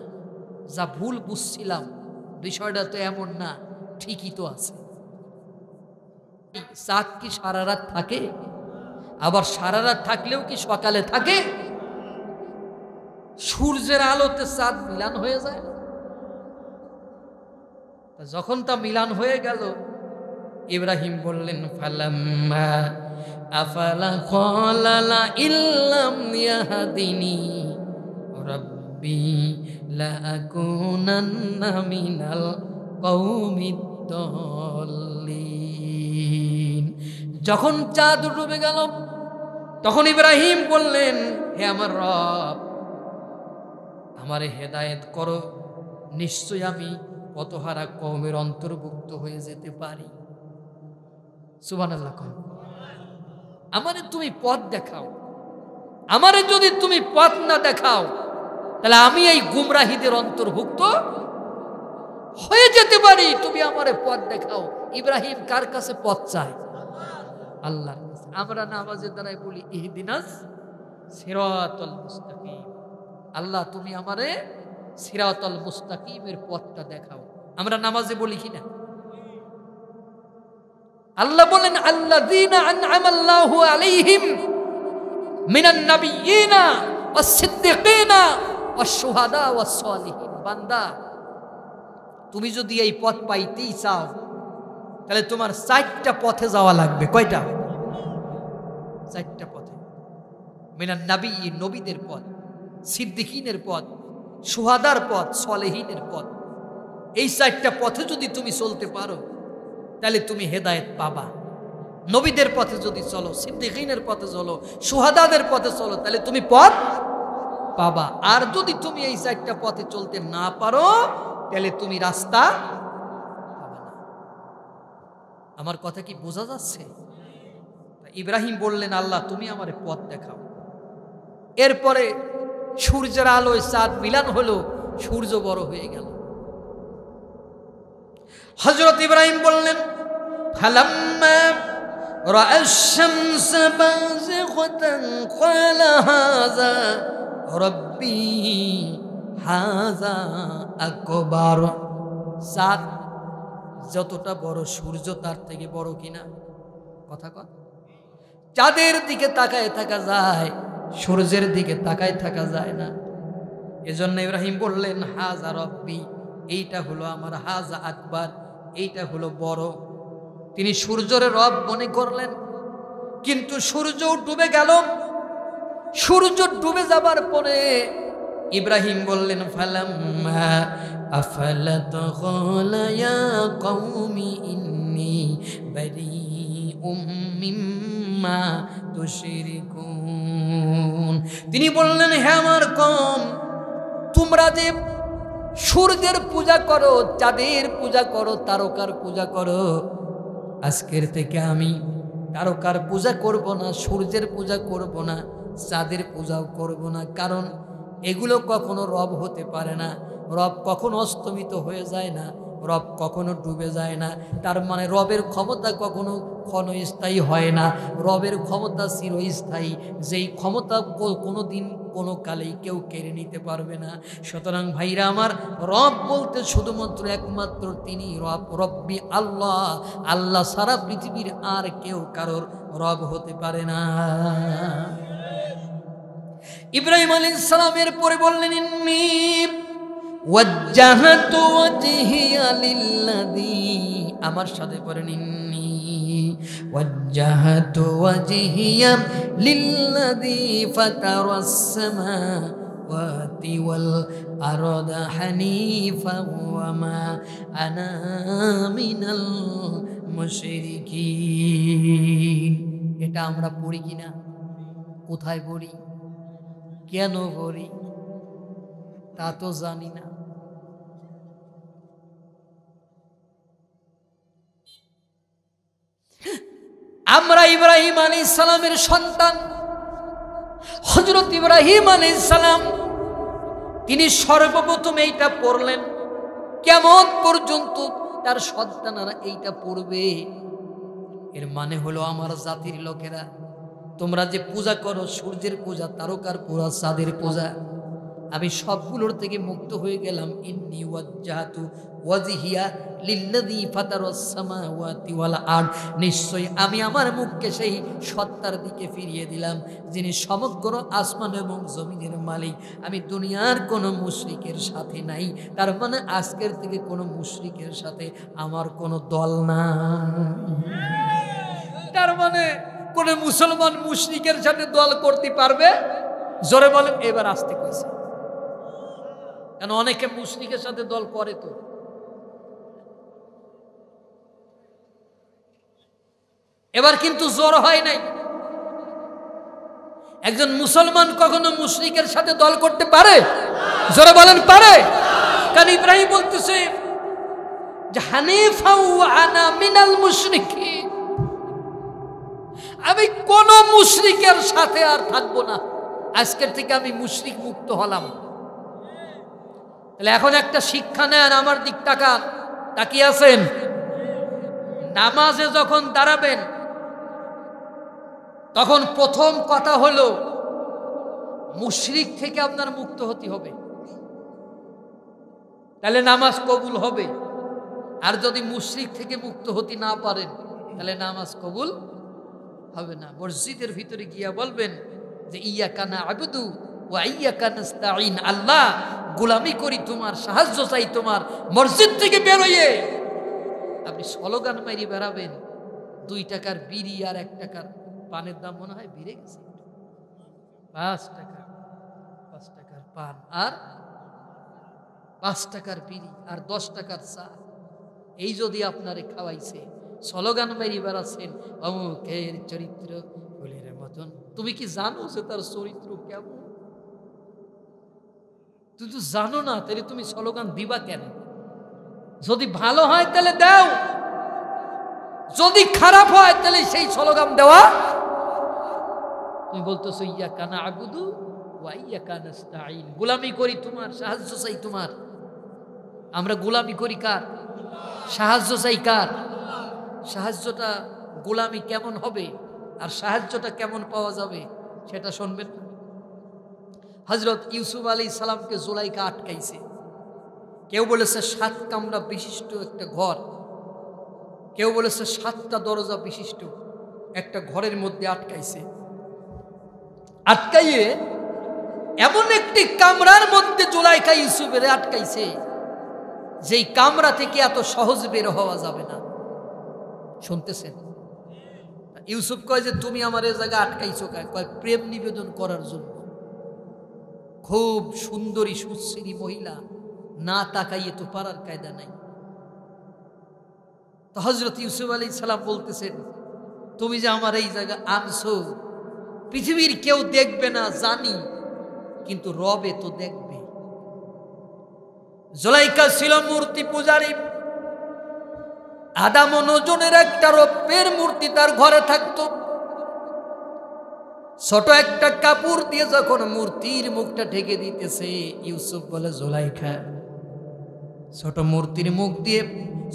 যা ভুল বুঝছিলাম বিষয়টা তো এমন না, ঠিকই তো আছে। চাঁদ কি সারা রাত থাকে? আবার সারা রাত থাকলেও কি সকালে থাকে? সূর্যের আলোতে চাঁদ মিলান হয়ে যায়। যখন তা মিলান হয়ে গেল, ইব্রাহিম বললেন ফালাম্মা আফালা ক্বালা লা ইল্লাম ইয়াহদিনি রাব্বি লা আকুনান্না মিনাল কওমিদ দাল্লিন। যখন চাঁদ ডুবে গেল তখন ইব্রাহিম বললেন, হে আমার রব, আমারে হেদায়েত করো, নিশ্চয় আমি পথহারা কওমের অন্তর্ভুক্ত হয়ে যেতে পারি। সুবহানাল্লাহ। আমারে তুমি পথ দেখাও, আমারে যদি তুমি পথ না দেখাও তাহলে আমি এই গুমরাহীদের অন্তর্ভুক্ত হয়ে যেতে পারি। তুমি আমারে পথ দেখাও। ইব্রাহিম কার কাছে পথ চায়? আল্লাহর কাছে। আমরা নামাজের দ্বারাই বলি ইহদিনাস সিরাতাল মুস্তাকিম, আল্লাহ তুমি আমারে সিরাতাল মুস্তাকিমের পথটা দেখাও। আমরা নামাজে বলি কিনা? আল্লাহ বলেন আল্লাযীনা আন'আমাল্লাহু আলাইহিম মিনান নাবিয়্যিনা ওয়াস-সিদ্দীকিনা ওয়াশ-শুহাদা ওয়াস-সালিহিন। বান্দা, তুমি যদি এই পথ পাইতেই চাও তাহলে তোমার 4টা পথে যাওয়া লাগবে। কয়টা? 4টা পথে। মিনান নাবিয়্যিন, নবীদের পথ, সিদ্দীকিনের পথ, শুহাদার পথ, সালেহিনের পথ। এই 4টা পথে যদি তুমি চলতে পারো তাহলে তুমি হেদায়েত পাবা। নবীদের পথে যদি চলো, সিদ্দীকিনের পথে চলো, শুহাদাদের পথে চলো, তাহলে তুমি পথ পাবা। আর যদি তুমি এই 4টা পথে চলতে না পারো তাহলে তুমি রাস্তা পাবা না। আমার কথা কি বোঝা যাচ্ছে? ইব্রাহিম বললেন, আল্লাহ তুমি আমারে পথ দেখাও। এরপরে সূর্যের আলোয় চাঁদ মিলান হলো, সূর্য বড় হয়ে গেল। হযরত ইব্রাহিম বললেন, ফালাম্মা রাআশ শামসা বাযিগাতান ক্বালা হাযা রাব্বি হাযা আকবার। চাঁদ যতটা বড় সূর্য তার থেকে বড় কিনা? কথা কন। চাঁদের দিকে তাকায় থাকা যায়, সূর্যের দিকে তাকায় থাকা যায় না। এজন্য ইব্রাহিম বললেন, হাযা রাব্বি, এইটা হলো আমার, হাযা আকবার, এইটা হলো বড়। তিনি সূর্যের রব মনে করলেন, কিন্তু সূর্য ডুবে গেল। সূর্য ডুবে যাবার পরে ইব্রাহিম বললেন, ফালাম্মা আফালাত ক্বালা ইয়া কওমি ইন্নী বারীউম মিম্মা তুশরিকুন। তিনি বললেন, হে আমার কওম, তোমরা যে সূর্যের পূজা করো, চাঁদের পূজা করো, তারকার পূজা করো, আজকের থেকে আমি তারকার পূজা করব না, সূর্যের পূজা করব না, চাঁদের পূজাও করব না। কারণ এগুলো কখনো রব হতে পারে না। রব কখনো অস্তমিত হয়ে যায় না, রব কখনো ডুবে যায় না। তার মানে রবের ক্ষমতা কখনো ক্ষণস্থায়ী হয় না, রবের ক্ষমতা চিরস্থায়ী। যেই ক্ষমতা কোনো দিন কোনো কালেই কেউ কেড়ে নিতে পারবে না। সুতরাং ভাইরা আমার, রব বলতে শুধুমাত্র একমাত্র তিনি রব, রব্বি আল্লাহ। আল্লাহ সারা পৃথিবীর আর কেউ কারোর রব হতে পারে না। ইব্রাহিম আলাইহিস সালামের পরে বললেন, ইন্নী ওয়াজ্জাহাতু ওয়াজহিয়া লিল্লাযী, আমার সাথে পড়েন, ইন্নী ওয়াজ্জাহাতু ওয়াজহিয়া লিল্লাযী ফাতারাস সামাওয়াতি ওয়াল আরদা হানিফা ওয়া মা আনা মিনাল মুশরিকিন। এটা আমরা পড়ি কিনা? কোথায় পড়ি, কেন পড়ি তা তো জানি না। আমরা ইব্রাহিম আলাইহিস সালামের সন্তান হযরত ইব্রাহিম আলাইহিস সালাম, তিনি সর্বপ্রথম এইটা পড়লেন। কিয়ামত পর্যন্ত তার সন্তানরা এইটা পড়বে। এর মানে হলো, আমার জাতির লোকেরা, তোমরা যে পূজা করো, সূর্যের পূজা, তারকার পূজা, চাঁদের পূজা, আমি সবগুলোর থেকে মুক্ত হয়ে গেলাম। ইন্নী ওয়াজ্জাহতু ওয়াজহিয়া লিল্লাযী ফাতারাস সামাওয়াতি ওয়াল আরদ, নিশ্চয়ই আমি আমার মুখকে সেই সত্তার দিকে ফিরিয়ে দিলাম যিনি সমগ্র আসমান এবং জমিনের মালিক। আমি দুনিয়ার কোনো মুশরিকের সাথে নাই। তার মানে আজকের থেকে কোনো মুশরিকের সাথে আমার কোনো দল নাই। তার মানে কোন মুসলমান মুশরিকের সাথে দল করতে পারবে? জোরে বলেন। এবার আসতে কইছে, কারণ অনেকে মুশরিকের সাথে দল করে। তো এবার কিন্তু জোর হয় নাই। একজন মুসলমান কখনো মুশরিকের সাথে দল করতে পারে? জোরে বলেন পারে? কারণ ইব্রাহিম বলতেছে যে হানিফা ওয়া আনা মিনাল মুশরিকিন, আমি কোন মুশরিকের সাথে আর থাকবো না, আজকের থেকে আমি মুশরিক মুক্ত হলাম। তাহলে এখন একটা শিক্ষা নেন, আমার দিক তাকান, তাকিয়ে আছেন। নামাজে যখন দাঁড়াবেন তখন প্রথম কথা হলো মুশরিক থেকে আপনার মুক্ত হতে হবে, তাহলে নামাজ কবুল হবে। আর যদি মুশরিক থেকে মুক্ত হতে না পারেন তাহলে নামাজ কবুল হবে না। মসজিদের ভিতরে গিয়া বলবেন যে ইয়াকা না'বুদু ওয়া ইয়াকা নাস্তাঈন, আল্লাহ গোলামি করি তোমার, সাহায্য চাই তোমার। মসজিদ থেকে বেরোয়ে আপনি স্লোগান মারি বেড়াবেন। 2 টাকার বিড়ি আর 1 টাকার পানের দাম মনে হয় বেড়ে গেছে, 5 টাকার পান আর 5 টাকার বিড়ি আর 10 টাকার চা, এই যদি আপনারে খাওয়াইছে, স্লোগান মারি বেড়াচ্ছেন অমুকের চরিত্র ফুলের মতন। তুমি কি জানো যে তার চরিত্র কেমন? তুই তো জানো না, তাহলে তুমি স্লোগান দিবা কেন? যদি ভালো হয় তাহলে দাও, যদি খারাপ হয় তাহলে সেই স্লোগান দেওয়া। তুমি বলতেছো ইয়াকা না'বুদু ওয়া ইয়াকা নাস্তাঈন, গোলামি করি তোমার, সাহায্য চাই তোমার। আমরা গোলামি করি কার? সাহায্য চাই কার? সাহায্যটা গোলামি কেমন হবে আর সাহায্যটা কেমন পাওয়া যাবে সেটা শুনবেন। হযরত ইউসুফ আলাইহিস সালামকে জুলাইখা আটকাইছে। কেউ বলেছে 7 কামরা বিশিষ্ট একটা ঘর, কেউ বলেছে 7টা দরজা বিশিষ্ট একটা ঘরের মধ্যে আটকাইছে। আটকাইয়ে এমন একটি কামরার মধ্যে জুলাইখা ইউসুফের আটকাইছে যেই কামরা থেকে এত সহজ বের হওয়া যাবে না। শুনতেছেন? ইউসুফ কয় যে তুমি আমার এই জায়গায় আটকাইছো কেন? কয় প্রেম নিবেদন করার জন্য। খুব সুন্দরী সুশ্রী মহিলা, না তাকাইয়ে তো পারার কায়দা নাই। তো হযরত ইউসুফ আলাইহিস সালাম বলতেছেন তুমি যে আমার এই জায়গায় আনছো, পৃথিবীর কেউ দেখবে না জানি, কিন্তু রবে তো দেখবে। জুলাইখা ছিল মূর্তি পূজারী। আদাম ও নজনের একটা রৌপ্যের মূর্তি তার ঘরে থাকতো। ছোট একটা কাপড় দিয়ে যখন মূর্তির মুখটা ঢেকে দিতেছে, ইউসুফ বলে জুলাইখা ছোট মূর্তির মুখ দিয়ে,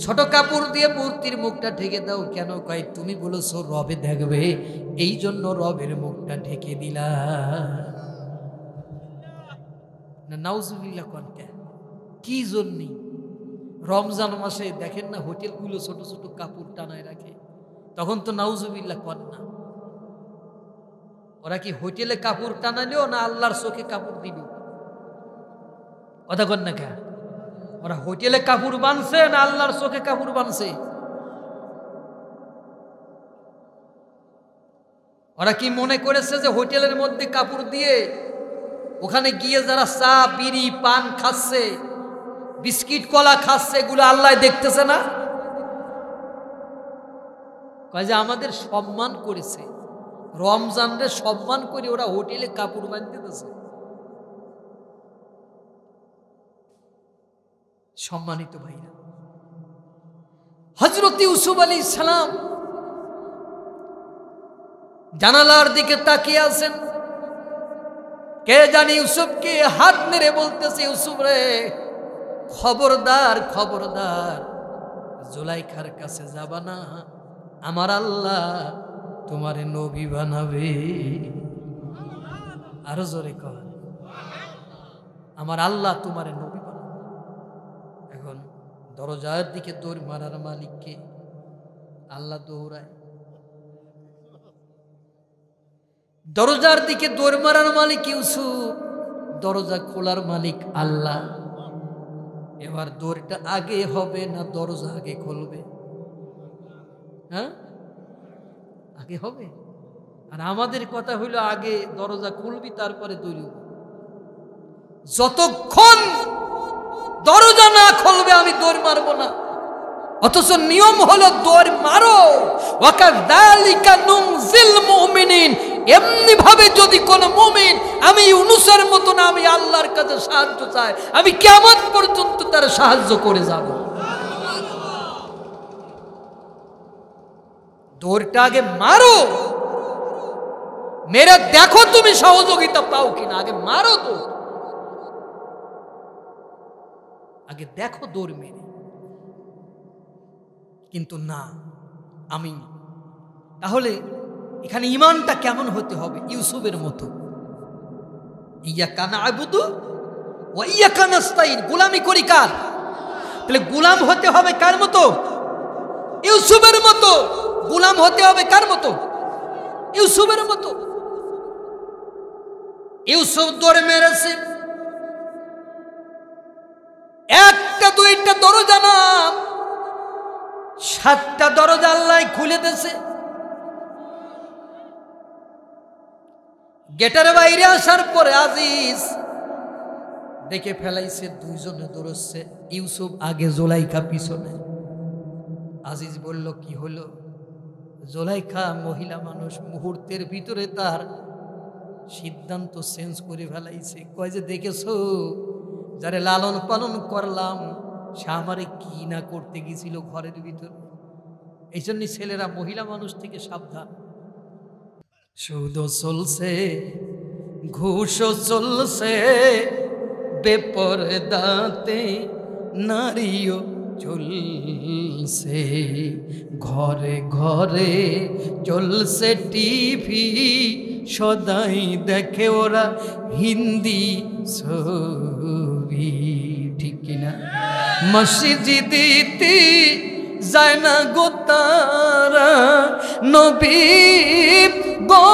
ছোট কাপড় দিয়ে মূর্তির মুখটা ঢেকে দাও কেন? কয় তুমি বলেছো রবে দেখবে, এই জন্য রবের মুখটা ঢেকে দিলা। নাউজুবিল্লাহ কোন কি জন্যে? রমজান মাসে দেখেন না হোটেলগুলো ছোট ছোট কাপড় টানায় রাখে, তখন তো নাউজুবিল্লাহ কর না। ওরা কি হোটেলে কাপড় টানালেও না আল্লাহর চোখে কাপড় দিল? কথা কন না কে? ওরা হোটেলে কাপড় বানছে না আল্লাহর চোখে কাপড় বানছে? ওরা কি মনে করেছে যে হোটেলের মধ্যে কাপড় দিয়ে ওখানে গিয়ে যারা চা বিড়ি পান খাচ্ছে, বিস্কিট কলা খাচ্ছে, এগুলো আল্লাহ দেখতেছে না? কয় যে আমাদের সম্মান করেছে, রমজানরে সম্মান করে ওরা হোটেলে কাপড় বাঁধতে দিতেছে। সম্মানিত ভাইরা, হযরত ইউসুফ আলাইহিস সালাম জানালার দিকে তাকিয়ে আছেন। কে জানি ইউসুফকে হাত নেড়ে বলতেছে, ইউসুফ রে খবরদার খবরদার, জুলাইখার কাছে যাবা না, আমার আল্লাহ তোমারে নবী বানাবে। আরো জোরে কর। আমার আল্লাহ তোমারে নবী বানাবে। এখন দরজার দিকে দৌড় মারার মালিককে আল্লাহ দৌড়ায়, দরজার দিকে দৌড় মারার মালিক ইউসুফ, দরজা খোলার মালিক আল্লাহ। এবার দৌড়টা আগে হবে না দরজা আগে খুলবে? হ্যাঁ, আগে হবে। আর আমাদের কথা হইল আগে দরজা খুলবি তারপরে দৌড়ব। যতক্ষণ দরজা না খুলবে আমি দৌড় মারবো না। অথচ নিয়ম হলো দৌড় মারো। ওয়াকাযালিকা নুনজিল মুমিনিন, এমনি ভাবে যদি কোন মুমিন আমি ইউনূসের মতো না আমি আল্লাহর কাছে সাহায্য চাই, আমি কিয়ামত পর্যন্ত তার সাহায্য করে যাব। দৌড়টা আগে মারো, মেরে দেখো তুমি সহযোগিতা পাও কিনা। আগে মারো তো, আগে দেখো দৌড় মেরে। কিন্তু না, আমি তাহলে এখানে ঈমানটা কেমন হতে হবে? ইউসুফের মতো। ইয়াকা না'বুদু ওয়া ইয়াকা নাস্তাইন, গোলামি করি কার? তাহলে গোলাম হতে হবে কার মতো? ইউসুফের মতো। গোলাম হতে হবে কার মতো? ইউসুফের মতো। ইউসুফ দৌড় মেরেছে, একটা দুইটা দরজা না, 7টা দরজা আল্লাহ খুলে দিয়েছে। গেটের বাইরে আসার পরে আজিজ দেখে ফেলাইছে দুইজনে দৌড়চ্ছে, ইউসুফ আগে, জুলাইখা পিছনে। আজিজ বলল কি হলো? জুলাইখা মহিলা মানুষ, মুহূর্তের ভিতরে তার সিদ্ধান্ত চেঞ্জ করে ফেলাইছে। কয় যে দেখেছো, যারে লালন পালন করলাম সে আমারে কি না করতে গেছিল ঘরের ভিতরে। এই জন্য ছেলেরা মহিলা মানুষ থেকে সাবধান। সুদও চলছে, ঘুষও চলছে, বেপরদাতে নারীও চলছে, ঘরে ঘরে চলছে টিভি, সদাই দেখে ওরা হিন্দি ছবি। ঠিক কিনা? মসজিদিতে যায় না গো তারা, নবী গো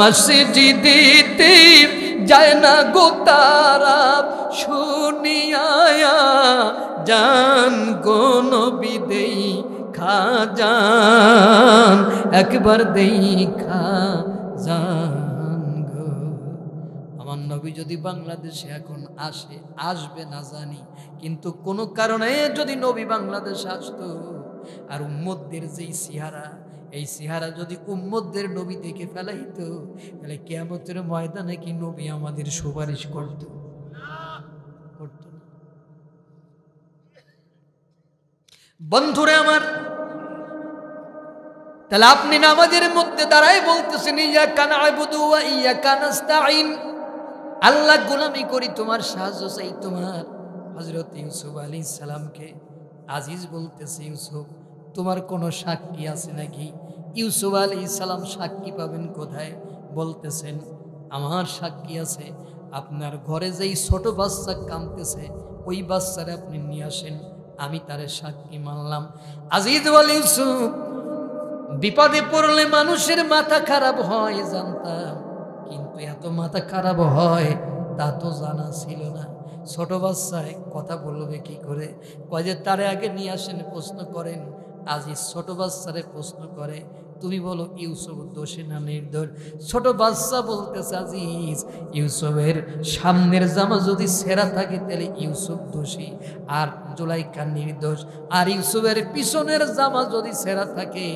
মসজিদিতে যায় না গো তারা, শুনিয়া জান গো নবী দেই খাজান, একবার দেই খাজান গো। আমার নবী যদি বাংলাদেশে এখন আসে, আসবে না জানি, কিন্তু কোনো কারণে যদি নবী বাংলাদেশে আসতো আর উম্মতদের যেই চেহারা, এই চেহারা যদি উম্মতদের নবী দেখে ফেলাইতো, তাহলে কিয়ামতের ময়দানে কি নবী আমাদের সুপারিশ করত? করত না। বন্ধুরে আমার, তাহলে আপনি নামাজের মধ্যে দাঁড়ায় বলতেছেন ইয়াকা না'বুদু ওয়া ইয়াকা নাস্তাঈন, আল্লাহ গোলামি করি, তোমার সাহায্য চাই। তোমার হযরত ইউসুফ আলাইহিস সালামকে আজিজ বলতেছে, ইউসুফ তোমার কোনো সাক্ষী আছে নাকি? ইউসুফ আলাইহিস সালাম সাক্ষী পাবেন কোথায়? বলতেছেন আমার সাক্ষী আছে, আপনার ঘরে যেই ছোট বাচ্চা কাঁদতেছে ওই বাচ্চারে আপনি নিয়ে আসেন, আমি তারে সাক্ষী মানলাম। আজিজ বল ইউসুফ, বিপদে পড়লে মানুষের মাথা খারাপ হয় জানতাম, কিন্তু এত মাথা খারাপ হয় তা তো জানা ছিল না। ছোট বাচ্চায় কথা বলবে কি করে? কয় যে তারে আগে নিয়ে আসেন, প্রশ্ন করেন। আজিজ ছোট বাচ্চারে প্রশ্ন করে, তুমি বলো ইউসুফ দোষী না নির্দোষ? ছোট বাচ্চা বলতেছে আজিজ, ইউসুফের সামনের জামা যদি ছেঁড়া থাকে তাহলে ইউসুফ দোষী আর জুলাইখা নির্দোষ, আর ইউসুফের পিছনের জামা যদি ছেঁড়া থাকে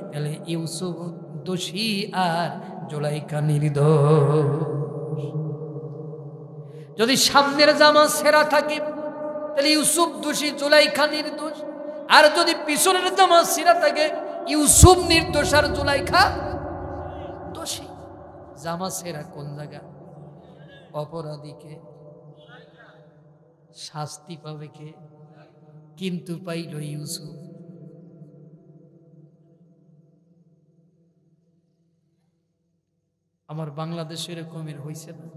তাহলে ইউসুফ দোষী আর জুলাইখা নির্দোষ। যদি সামনের জামা ছেঁড়া থাকে তাহলে ইউসুফ দোষী, জুলাইখা নির্দোষ। আর যদি পিছনের জামা ছেঁড়া থাকে ইউসুফ নির্দোষ আর জুলাইখা দোষী। জামা ছেঁড়া কোন জায়গা? অপরাধীকে শাস্তি পাবে কে? কিন্তু পাইল ইউসুফ। আমার বাংলাদেশে এরকমের হয়েছে না,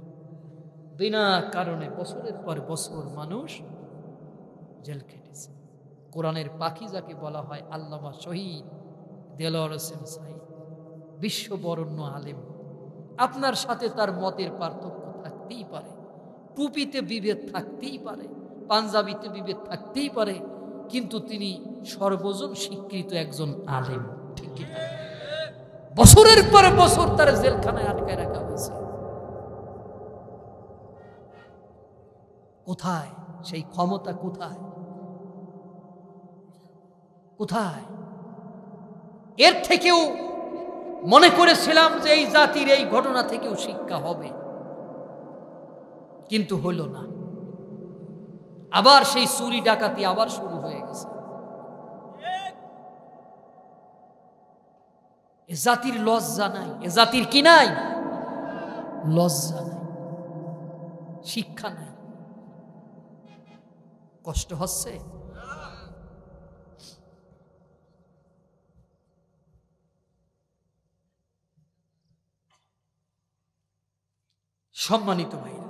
বিনা কারণে বছরের পর বছর মানুষ জেল খেটেছে। কোরআনের পাখি যাকে বলা হয় আল্লামা শহীদ দেলোয়ার হোসেন সাঈদ, বিশ্ববরণ্য আলেম। আপনার সাথে তার মতের পার্থক্য থাকতেই পারে, টুপিতে বিভেদ থাকতেই পারে, পাঞ্জাবিতে বিভেদ থাকতেই পারে, কিন্তু তিনি সর্বজন স্বীকৃত একজন আলেম, ঠিক কি না? বছরের পর বছর তার জেলখানায় আটকায় রাখা হয়েছে। কোথায় সেই ক্ষমতা? কোথায় কোথায়? এর থেকেও মনে করেছিলাম যে এই জাতির এই ঘটনা থেকেও শিক্ষা হবে, কিন্তু হইল না। আবার সেই চুরি ডাকাতি আবার শুরু হয়ে গেছে। এ জাতির লজ্জা নাই, এ জাতির কি নাই? লজ্জা নাই, শিক্ষা নাই। কষ্ট হচ্ছে। সম্মানিত ভাইরা,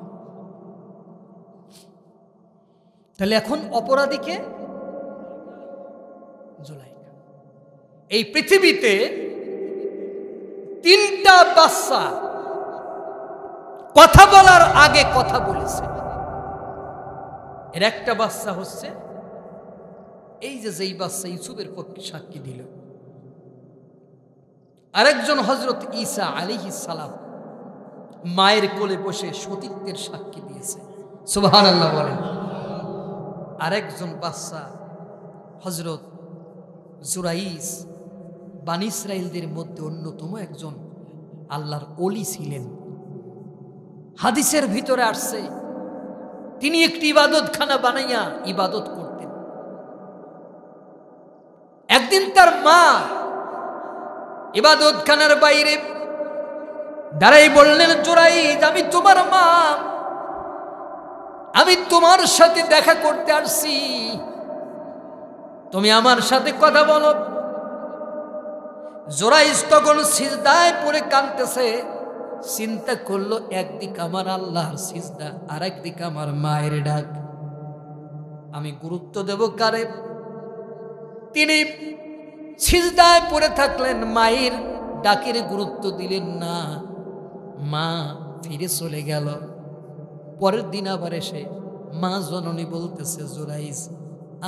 তাহলে এখন অপরাধীকে জুলাইখা। এই পৃথিবীতে 3টা বাচ্চা কথা বলার আগে কথা বলেছে। এর একটা বাচ্চা হচ্ছে এই যেই বাচ্চা ইউসুফের পক্ষে সাক্ষী দিল, আরেকজন হযরত ঈসা আলাইহিস সালাম মায়ের কোলে বসে সতীত্বের সাক্ষী দিয়েছে। সুবহানাল্লাহ বলেন। আরেকজন বাচ্চা হযরত জুরাইস, বানী ইসরাইলদের মধ্যে অন্যতম একজন আল্লাহর ওলি ছিলেন। হাদিসের ভিতরে আসছে তিনি একটি ইবাদতখানা বানাইয়া ইবাদত করতেন। একদিন তার মা ইবাদতখানার বাইরে দাঁড়াই বললেন, জুরাইস, আমি তোমার মা, আমি তোমার সাথে দেখা করতে আসছি, তুমি আমার সাথে কথা বলো। জুরাইস তখন সিজদায় পড়ে কাঁদতেছে। চিন্তা করলো, একদিক আমার আল্লাহর সিজদা, আর একদিক আমার মায়ের ডাক, আমি গুরুত্ব দেব কারে? তিনি সিজদায় পড়ে থাকলেন, মায়ের ডাকের গুরুত্ব দিলেন না। মা ফিরে চলে গেল। পরের দিন আবার এসে মা জননী বলতেছে, জুরাইস,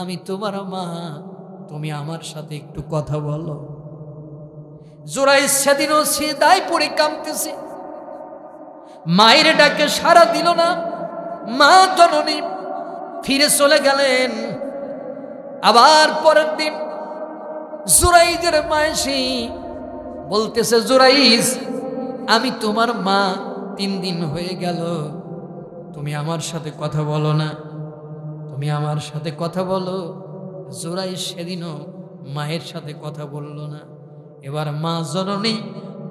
আমি তোমার মা, তুমি আমার সাথে একটু কথা বলো। জুরাইস সেদিনও সিজদায় পড়ে কাঁদতেছে, মায়ের ডাকে সাড়া দিল না। মা জননী ফিরে চলে গেলেন। আবার পরের দিন জুরাইজের মা এসে বলতেছে, জুরাইস, আমি তোমার মা, 3 দিন হয়ে গেল, তুমি আমার সাথে কথা বলো না, তুমি আমার সাথে কথা বলো। জুরাইস সেদিনও মায়ের সাথে কথা বলল না। এবার মা জননী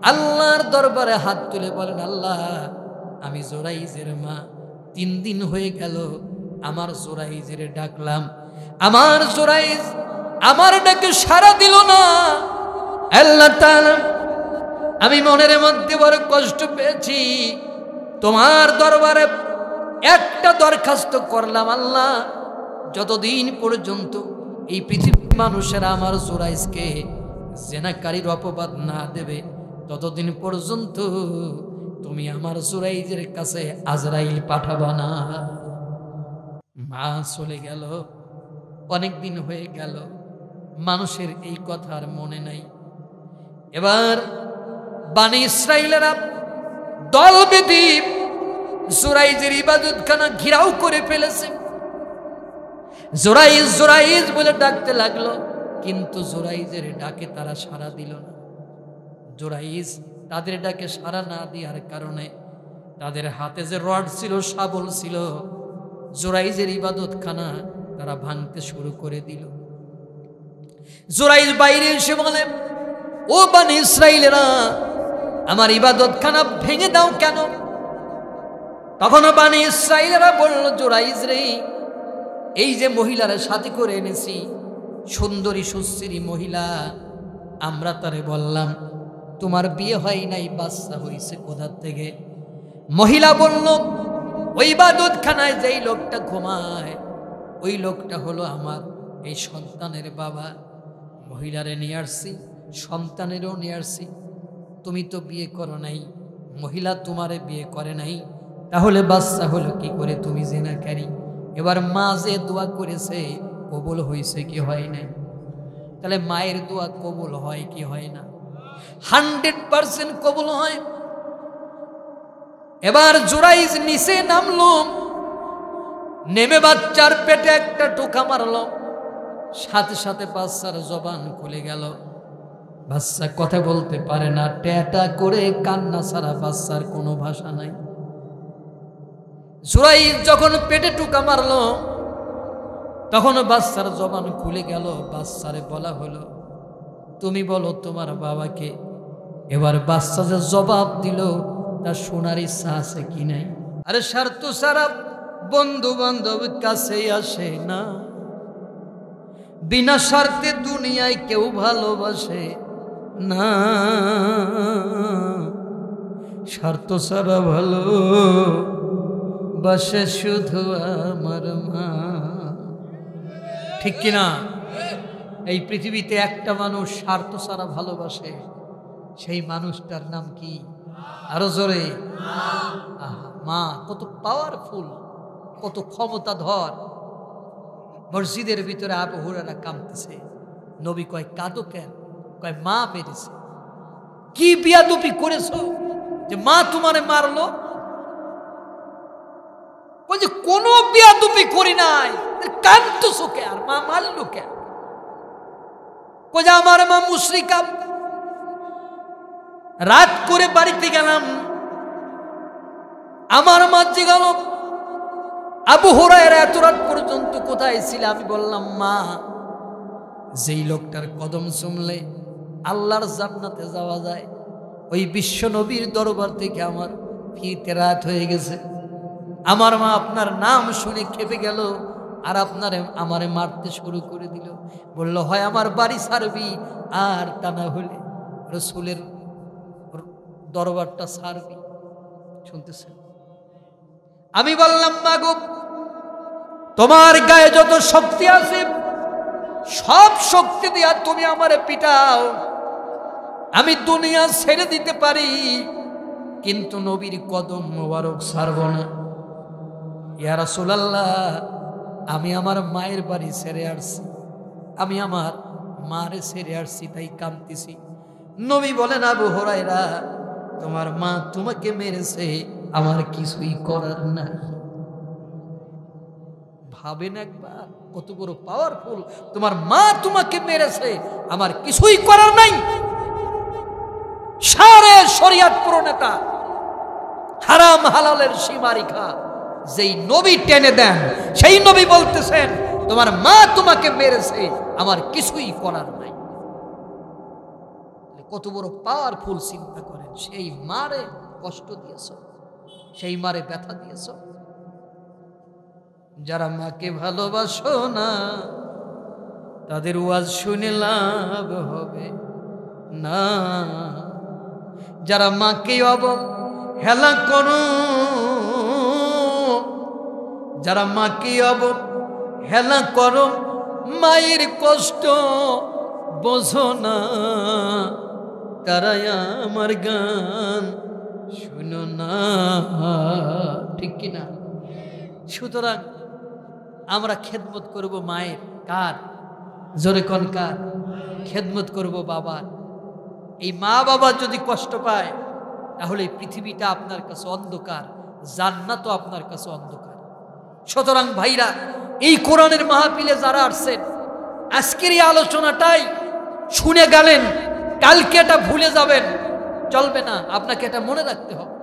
আল্লাহর দরবারে হাত তুলে বলেন, আল্লাহ, আমি জুরাইজের মা, 3 দিন হয়ে গেল আমার জুরাইজের ডাকলাম, আমার জুরাইজ আমার ডাকে সাড়া দিল না। আল্লাহ তাআলা, আমি মনের মধ্যে বড় কষ্ট পেয়েছি, তোমার দরবারে একটা দরখাস্ত করলাম, আল্লাহ, যতদিন পর্যন্ত এই পৃথিবীর মানুষেরা আমার জুরাইজকে জেনাকারীর অপবাদ না দেবে, ততদিন পর্যন্ত তুমি আমার জুরাইজের কাছে আজরাইল পাঠাবা না। মা চলে গেল, অনেক দিন হয়ে গেল, মানুষের এই কথার মনে নাই। এবার বানী ইসরাইলেরা দল বেঁধে জুরাইজের ইবাদতখানা ঘেরাও করে ফেলেছে। জুরাইজ জুরাইজ বলে ডাকতে লাগলো, কিন্তু জুরাইজের ডাকে তারা সাড়া দিল না। জুরাইজ তাদের ডাকে সাড়া না দেওয়ার কারণে তাদের হাতে যে রড ছিল, শাবল ছিল, জুরাইজের ইবাদতখানা তারা ভাঙতে শুরু করে দিল। জুরাইজ বাইরে এসে বলে, ও বানী ইসরাইলেরা, আমার ইবাদতখানা ভেঙে দাও কেন? তখন বানী ইসরাইলেরা বলল, জুরাইজ রে, এই যে মহিলারা সাথে করে এনেছি, সুন্দরী সুশ্রী মহিলা, আমরা তারে বললাম তোমার বিয়ে হয় নাই, বাচ্চা হইছে কোথা থেকে? মহিলা বলল, ওই ইবাদতখানায় যেই লোকটা ঘুমায় ওই লোকটা হলো আমার এই সন্তানের বাবা। মহিলারে নিয়ে আসছি, সন্তানেরও নিয়ে আসছি। তুমি তো বিয়ে করো নাই, মহিলা তোমারে বিয়ে করে নাই, তাহলে বাচ্চা হলো কি করে? তুমি জিনাকারী। এবার মা যে দোয়া করেছে কবুল হয়েছে কি হয় নাই? তাহলে মায়ের দোয়া কবুল হয় কি হয় না? 100% কবুল হয়। এবার জুরাইজ নিচে নামলো, নেমে বাচ্চার পেটে একটা টোকা মারলো, সাথে সাথে বাচ্চার জবান খুলে গেল। বাচ্চা কথা বলতে পারে না, টেটা করে কান্না ছাড়া বাচ্চার কোনো ভাষা নাই। জুরাইজ যখন পেটে টোকা মারলো তখন বাচ্চার জবান খুলে গেল। বাচ্চারে বলা হলো, তুমি বলো তোমার বাবাকে। এবার বাচ্চা যে জবাব দিল তার শোনার ইচ্ছা আছে কি নাই? আরে স্বার্থ ছাড়া বন্ধু বান্ধব কাছে আসে না, বিনা স্বার্থে দুনিয়ায় কেউ ভালোবাসে না, স্বার্থ ছাড়া ভালো বাসে শুধু আমার মা। ঠিক কিনা? এই পৃথিবীতে একটা মানুষ স্বার্থ ছাড়া ভালোবাসে, সেই মানুষটার নাম কি? আরো জোরে। মা কত পাওয়ারফুল, কত ক্ষমতাধর। মসজিদের ভিতরে আবু হুরায়রা কাঁদতেছে। নবী কয়, কাঁদো কেন? কয়, মা পেরেছে। কি বিয়াদবি করেছো যে মা তোমারে মারলো? কই যে কোনো বিয়াদবি করি নাই, কাঁদতেছো কে? আর মা মারলো কেন? কই যে আমার মা মুশরিকা। রাত করে বাড়িতে গেলাম, আমার মা জিজ্ঞাসা গেল, আবু হুরায়রা এত রাত পর্যন্ত কোথায় ছিল? আমি বললাম, মা, যেই লোকটার কদম চুমলে আল্লাহর জান্নাতে যাওয়া যায়, ওই বিশ্ব নবীর দরবার থেকে আমার ফিরতে রাত হয়ে গেছে। আমার মা আপনার নাম শুনে খেপে গেল আর আমারে মারতে শুরু করে দিল। বলল, হয় আমার বাড়ি ছাড়বি আর তা না হলে রাসূলের দরবারটা ছাড়বি। শুনতেছেন? আমি বললাম, মা গো, তোমার গায়ে যত শক্তি আছে সব শক্তি দিয়া তুমি আমারে পিটাও, আমি দুনিয়া ছেড়ে দিতে পারি, কিন্তু নবীর কদম মোবারক ছাড়ব না। ইয়া রাসূলুল্লাহ, আমি আমার মায়ের বাড়ি ছেড়ে আসছি, আমি আমার মারে ছেড়ে আসছি, তাই কাঁদতেছি। নবী বলেন, আবু হুরায়রা, তোমার মা তোমাকে মেরেছে, আমার কিছুই করার নাই। ভাবেন একবার কত বড় পাওয়ারফুল। তোমার মা তোমাকে মেরেছে, আমার কিছুই করার নাই। সারে শরিয়ত প্রণেতা, হারাম হালালের সীমারেখা যেই নবী টেনে দেন, সেই নবী বলতেছেন, তোমার মা তোমাকে মেরেছে, আমার কিছুই করার নাই। কত বড় পাওয়ারফুল চিন্তা করেন। সেই মারে কষ্ট দিয়েছ, সেই মারে ব্যথা দিয়েছ। যারা মাকে ভালোবাসো না তাদের ওয়াজ শুনে লাভ হবে না। যারা মাকে অবহেলা করো, যারা মাকে অবহেলা করো, মায়ের কষ্ট বোঝো না, তারাই আমার গান শুনো না। ঠিক কিনা? সুতরাং আমরা খেদমত করব মায়ের। কার? জোরে কোন কার? খেদমত করব বাবার। এই মা বাবা যদি কষ্ট পায় তাহলে পৃথিবীটা আপনার কাছে অন্ধকার, জান্নাতও আপনার কাছে অন্ধকার। সুতরাং ভাইরা, এই কোরআনের মাহফিলে যারা আসছেন, আজকের এই আলোচনাটাই শুনে গেলেন, কালকে এটা ভুলে যাবেন, চলবে না। আপনাকে এটা মনে রাখতে হবে।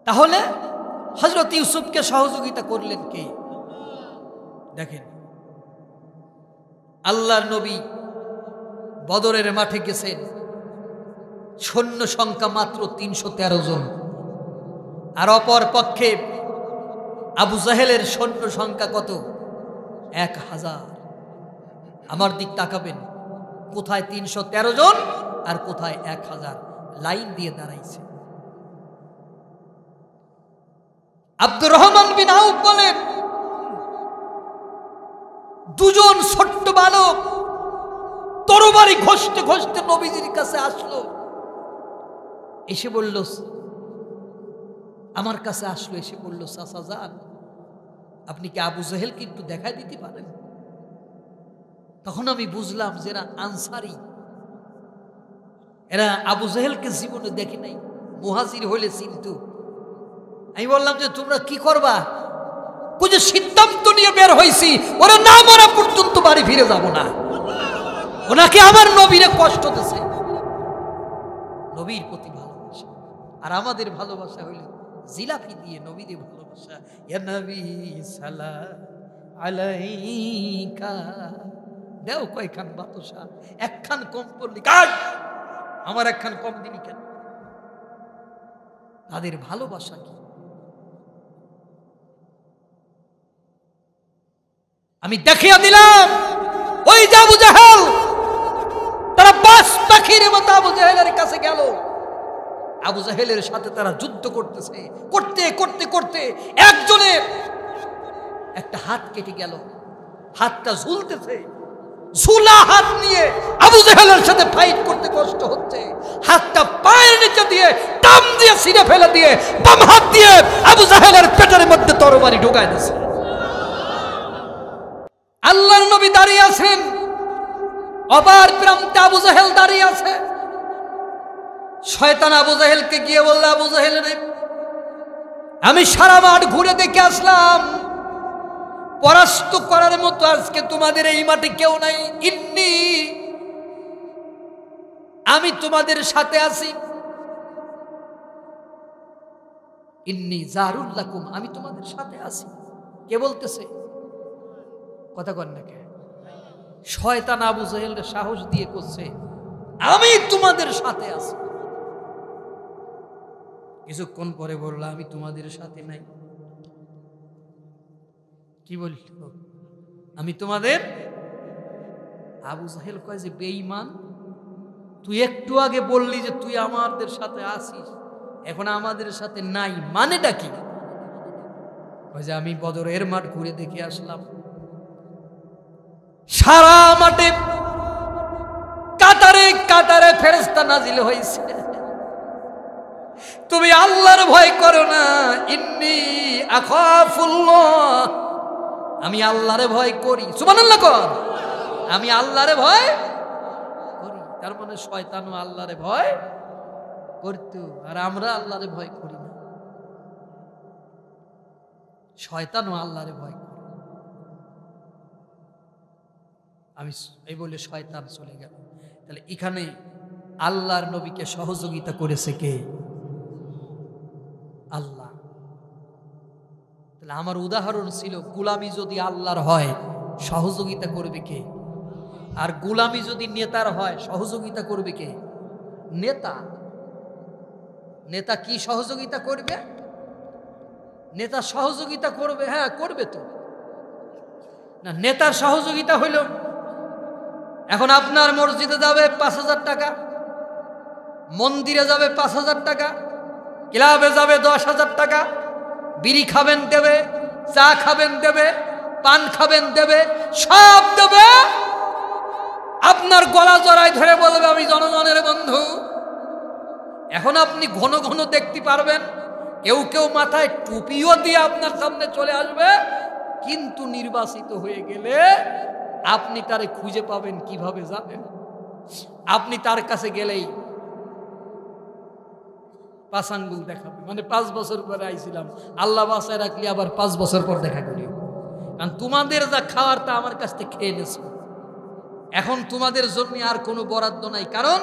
তাহলে হযরত ইউসুফকে সহযোগিতা করলেন কে? দেখেন, আল্লাহর নবী বদরের মাঠে গেছেন, সৈন্য সংখ্যা মাত্র ৩১৩ জন, আর অপর পক্ষে আবু জাহেলের সৈন্য সংখ্যা কত? ১,০০০। আমার দিক তাকাবেন, কোথায় 313 জন আর কোথায় 1000 লাইন দিয়ে দাঁড়াইছে। আব্দুর রহমান বিন আউফ বলেন, দুজন ছোট্ট বালক তরবারি ঘষতে ঘষতে নবীজির কাছে আসলো, এসে বলল, আমার কাছে আসলো, এসে বলল, চাচা যান, আপনি কি আবু জেহেলকে একটু দেখাই দিতে পারেন? তখন আমি বুঝলাম যে এরা আনসারি, এরা আবু জেহেলকে জীবনে দেখে নাই, মুহাজির হইলে চিনতো। আমি বললাম যে তোমরা কি করবা? যে সিদ্ধান্ত নিয়ে বের হয়েছি, ওরা না মারা পর্যন্ত বাড়ি ফিরে যাব না, ওনাকে আমার নবীরে কষ্ট দিছে। নবীর প্রতি ভালোবাসা, আর আমাদের ভালোবাসা হইল জিলাপি দিয়ে নবীরে ভালোবাসা। ইয়া নবী সালাম আলাইকা, দেও কয়খান বাতাসা, একখান কম পড়লি কাজ, আমার একখান কম দিলি কেন? তাদের ভালোবাসা কি? আমি দেখিয়ে দিলাম ওই যে আবু জাহেল, তারা বাস পাখির মতো আবু জাহেলের কাছে গেল, আবু জাহেলের সাথে তারা যুদ্ধ করতেছে, করতে করতে করতে একজনের একটা হাত কেটে গেল, হাতটা ঝুলতেছে, ঝুলা হাত নিয়ে আবু জাহেলের সাথে ফাইট করতে কষ্ট হচ্ছে, হাতটা পায়ের নিচে দিয়ে টান দিয়ে ছিঁড়ে ফেলে দিয়ে বাম হাত দিয়ে আবু জাহেলের পেটের মধ্যে তরবারি ঢুকায় দিয়েছে। আল্লাহর নবী দাঁড়িয়ে আছেন, অপার প্রান্তে আবু জাহেল দাঁড়িয়ে আছে। শয়তান আবু জাহেলকে গিয়ে বলল, আবু জাহেল রে, আমি সারা মাঠ ঘুরে দেখে আসলাম, পরাস্ত করার মতো আজকে তোমাদের এই মাঠে কেউ নাই। ইন্নী, আমি তোমাদের সাথে আছি। ইন্নী জারুল লাকুম, আমি তোমাদের সাথে আছি। কে বলতেছে? কথা কন না কে? শয়তান আবু জাহেল সাহস দিয়ে করছে, আমি তোমাদের সাথে আছি। কিছুক্ষণ পরে বলল, আমি তোমাদের সাথে নাই। কি বলল? আমি তোমাদের। আবু জাহেল কয় যে বেঈমান, তুই একটু আগে বললি যে তুই আমাদের সাথে আসিস, এখন আমাদের সাথে নাই, মানেটা কি? কয় যে আমি বদরের মাঠ ঘুরে দেখে আসলাম, সারা মাঠে কাতারে কাতারে ফেরেশতা নাজিল হয়েছে। তুমি আল্লাহর ভয় করো না। ইন্নী আখাফুল্লাহ, আমি আল্লাহরে ভয় করি। সুবহানাল্লাহ কর, আমি আল্লাহরে ভয় করি। তার মানে শয়তানও আল্লাহরে ভয় করতো, আর আমরা আল্লাহরে ভয় করি না। শয়তানও আল্লাহরে ভয় করে। আমি এই বলে শয়তান চলে গেল। তাহলে এখানে আল্লাহর নবীকে সহযোগিতা করেছে কে? আল্লাহ। তাহলে আমার উদাহরণ ছিল, গোলামি যদি আল্লাহর হয় সহযোগিতা করবে কে? আর গোলামি যদি নেতার হয় সহযোগিতা করবে কে? নেতা। নেতা কি সহযোগিতা করবে? নেতা সহযোগিতা করবে, হ্যাঁ করবে তো না। নেতার সহযোগিতা হইল, এখন আপনার মসজিদে যাবে 5,000 টাকা, মন্দিরে যাবে 5,000 টাকা, ক্লাবে যাবে 10,000 টাকা, বিড়ি খাবেন দেবে, চা খাবেন দেবে, পান খাবেন দেবে, সব দেবে। আপনার গলা জড়ায় ধরে বলবে আমি জনগণের বন্ধু। এখন আপনি ঘন ঘন দেখতে পারবেন, কেউ কেউ মাথায় টুপিও দিয়ে আপনার সামনে চলে আসবে, কিন্তু নির্বাচিত হয়ে গেলে আপনি তারে খুঁজে পাবেন কিভাবে জানেন? আপনি তার কাছে গেলেই 5 আঙ্গুল দেখাবে, মানে 5 বছর পরে আইছিলাম, আল্লাহ বাসায় রাখলে আবার 5 বছর পর দেখা করি। কারণ তোমাদের যা খাওয়ার তা আমার কাছ থেকে খেয়ে নেছো। এখন তোমাদের জন্য আর কোনো বরাদ্দ নাই, কারণ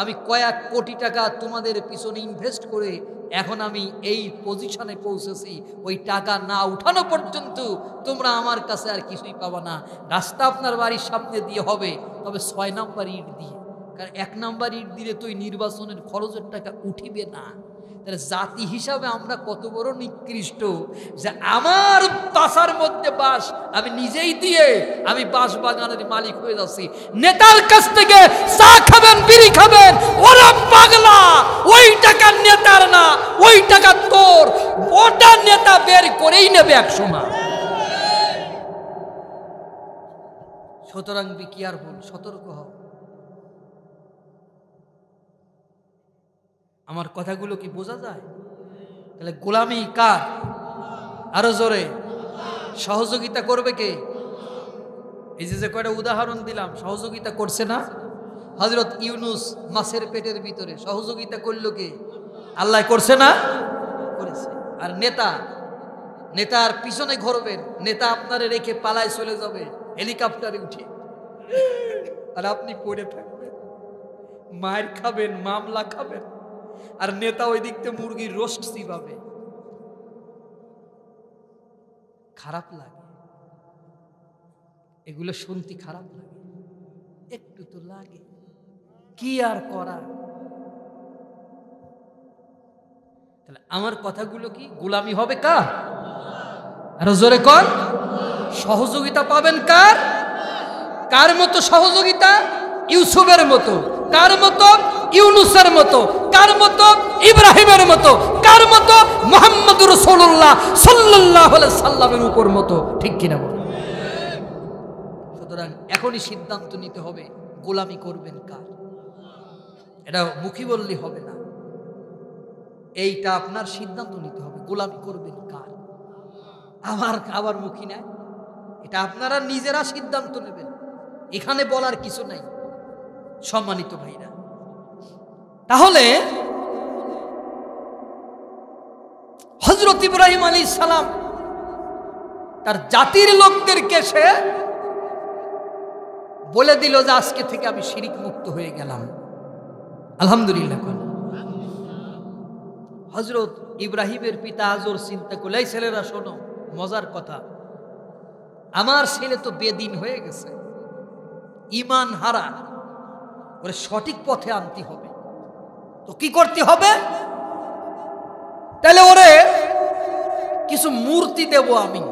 আমি কয়েক কোটি টাকা তোমাদের পিছনে ইনভেস্ট করে এখন আমি এই পজিশনে পৌঁছেছি। ওই টাকা না উঠানো পর্যন্ত তোমরা আমার কাছে আর কিছুই পাবা না। রাস্তা আপনার বাড়ির সামনে দিয়ে হবে, তবে 6 নাম্বার ইট দিয়ে, কারণ 1 নাম্বার ইট দিলে তো নির্বাচনের খরচের টাকা উঠিবে না। তাহলে জাতি হিসাবে আমরা কত বড় নিকৃষ্ট যে আমার বাসার মধ্যে বাস আমি নিজেই দিয়ে আমি বাস বাগানের মালিক হয়ে যাচ্ছি। নেতার কাছ থেকে চা খাবেন, বিড়ি খাবেন, ওরা পাগলা, ওই টাকা নেতার না, ওই টাকা তোর, ওটা নেতা বের করেই নেবে এক সময়। সুতরাং বি কেয়ারফুল, সতর্ক হও। আমার কথাগুলো কি বোঝা যায়? তাহলে গোলামি কার? আরো জোরে। সহযোগিতা করবে কে? এই যে কয়টা উদাহরণ দিলাম, সহযোগিতা করছে না? হযরত ইউনূস মাছের পেটের ভিতরে সহযোগিতা করলো কে? আল্লাহ করছে না? করেছে। আর নেতার পিছনে ঘুরবেন, নেতা আপনারে রেখে পালায় চলে যাবে হেলিকপ্টারে উঠে, আর আপনি পড়ে থাকবেন, মার খাবেন, মামলা খাবেন, আর নেতা ওই দিক থেকে মুরগির রোস্ট চিবাবে। খারাপ লাগে, এগুলো শুনতে খারাপ লাগে, একটু তো লাগে, কি আর করা। তাহলে আমার কথাগুলো কি গোলামি হবে কার? আরো জোরে কর। সহযোগিতা পাবেন কার? কার মতো সহযোগিতা? ইউসুফের মতো। কার মতো? ইউনূসের মতো। কার মতো? ইব্রাহিমের মতো। কার মতো? মুহাম্মদুর রাসূলুল্লাহ সাল্লাল্লাহু আলাইহি সাল্লামের উপর মতো। ঠিক কিনা বল? সুতরাং এখনই সিদ্ধান্ত নিতে হবে গোলামি করবেন কার। এটা মুখী বললে হবে না, এইটা আপনার সিদ্ধান্ত নিতে হবে গোলামি করবেন কার। আবার মুখী না, এটা আপনারা নিজেরা সিদ্ধান্ত নেবেন, এখানে বলার কিছু নাই। সম্মানিত ভাইরা, তাহলে হযরত ইব্রাহিম আলাইহিস সালাম তার জাতির লোকদেরকে সে বলে দিল যে আজকে থেকে আমি শিরিক মুক্ত হয়ে গেলাম। আলহামদুলিল্লাহ। হযরত ইব্রাহিমের পিতা আজর চিন্তা করলে, এই ছেলেরা শোনো, মজার কথা, আমার ছেলে তো বেদিন হয়ে গেছে, ঈমান হারা, ওরে সঠিক পথে আনতে হবে। তো কি করতে হবে? তাহলে ওরে কিছু মূর্তি দেব আমি।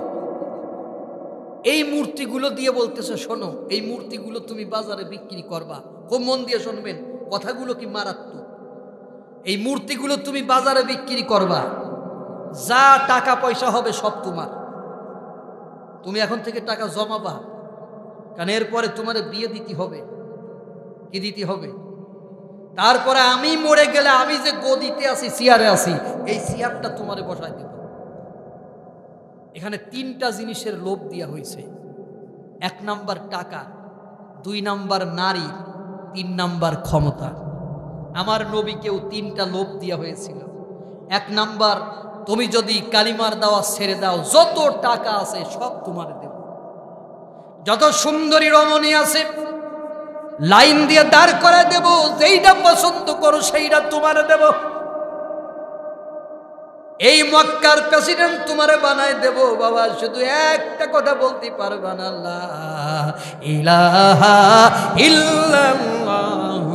এই মূর্তিগুলো দিয়ে বলতেছে, শোনো, এই মূর্তিগুলো তুমি বাজারে বিক্রি করবা। খুব মন দিয়ে শুনবেন, কথাগুলো কি মারাত্মক। এই মূর্তিগুলো তুমি বাজারে বিক্রি করবা, যা টাকা পয়সা হবে সব তোমার। তুমি এখন থেকে টাকা জমাবা, কারণ এরপরে তোমার বিয়ে দিতে হবে। কি দিতে হবে? তারপরে আমি মরে গেলে আমি যে গদিতে আছি, চেয়ারে আছি, এই চেয়ারটা তোমারে বসাই দেব। এখানে তিনটা জিনিসের লোভ দেওয়া হয়েছে। 1 নাম্বার টাকা, 2 নাম্বার নারী, 3 নাম্বার ক্ষমতা। আমার নবীকেও 3টা লোভ দেওয়া হয়েছিল। 1 নাম্বার, তুমি যদি কালিমার দাওয়া ছেড়ে দাও, যত টাকা আছে সব তোমার দেব, যত সুন্দরী রমণী আছে লাইন দিয়ে দাঁড় করে দেব, যেইটা পছন্দ করো সেইটা তোমার দেব। এই মক্কার প্রেসিডেন্ট তোমারে বানায় দেব বাবা, শুধু একটা কথা বলতে পারবা না, লা ইলাহা ইল্লাল্লাহ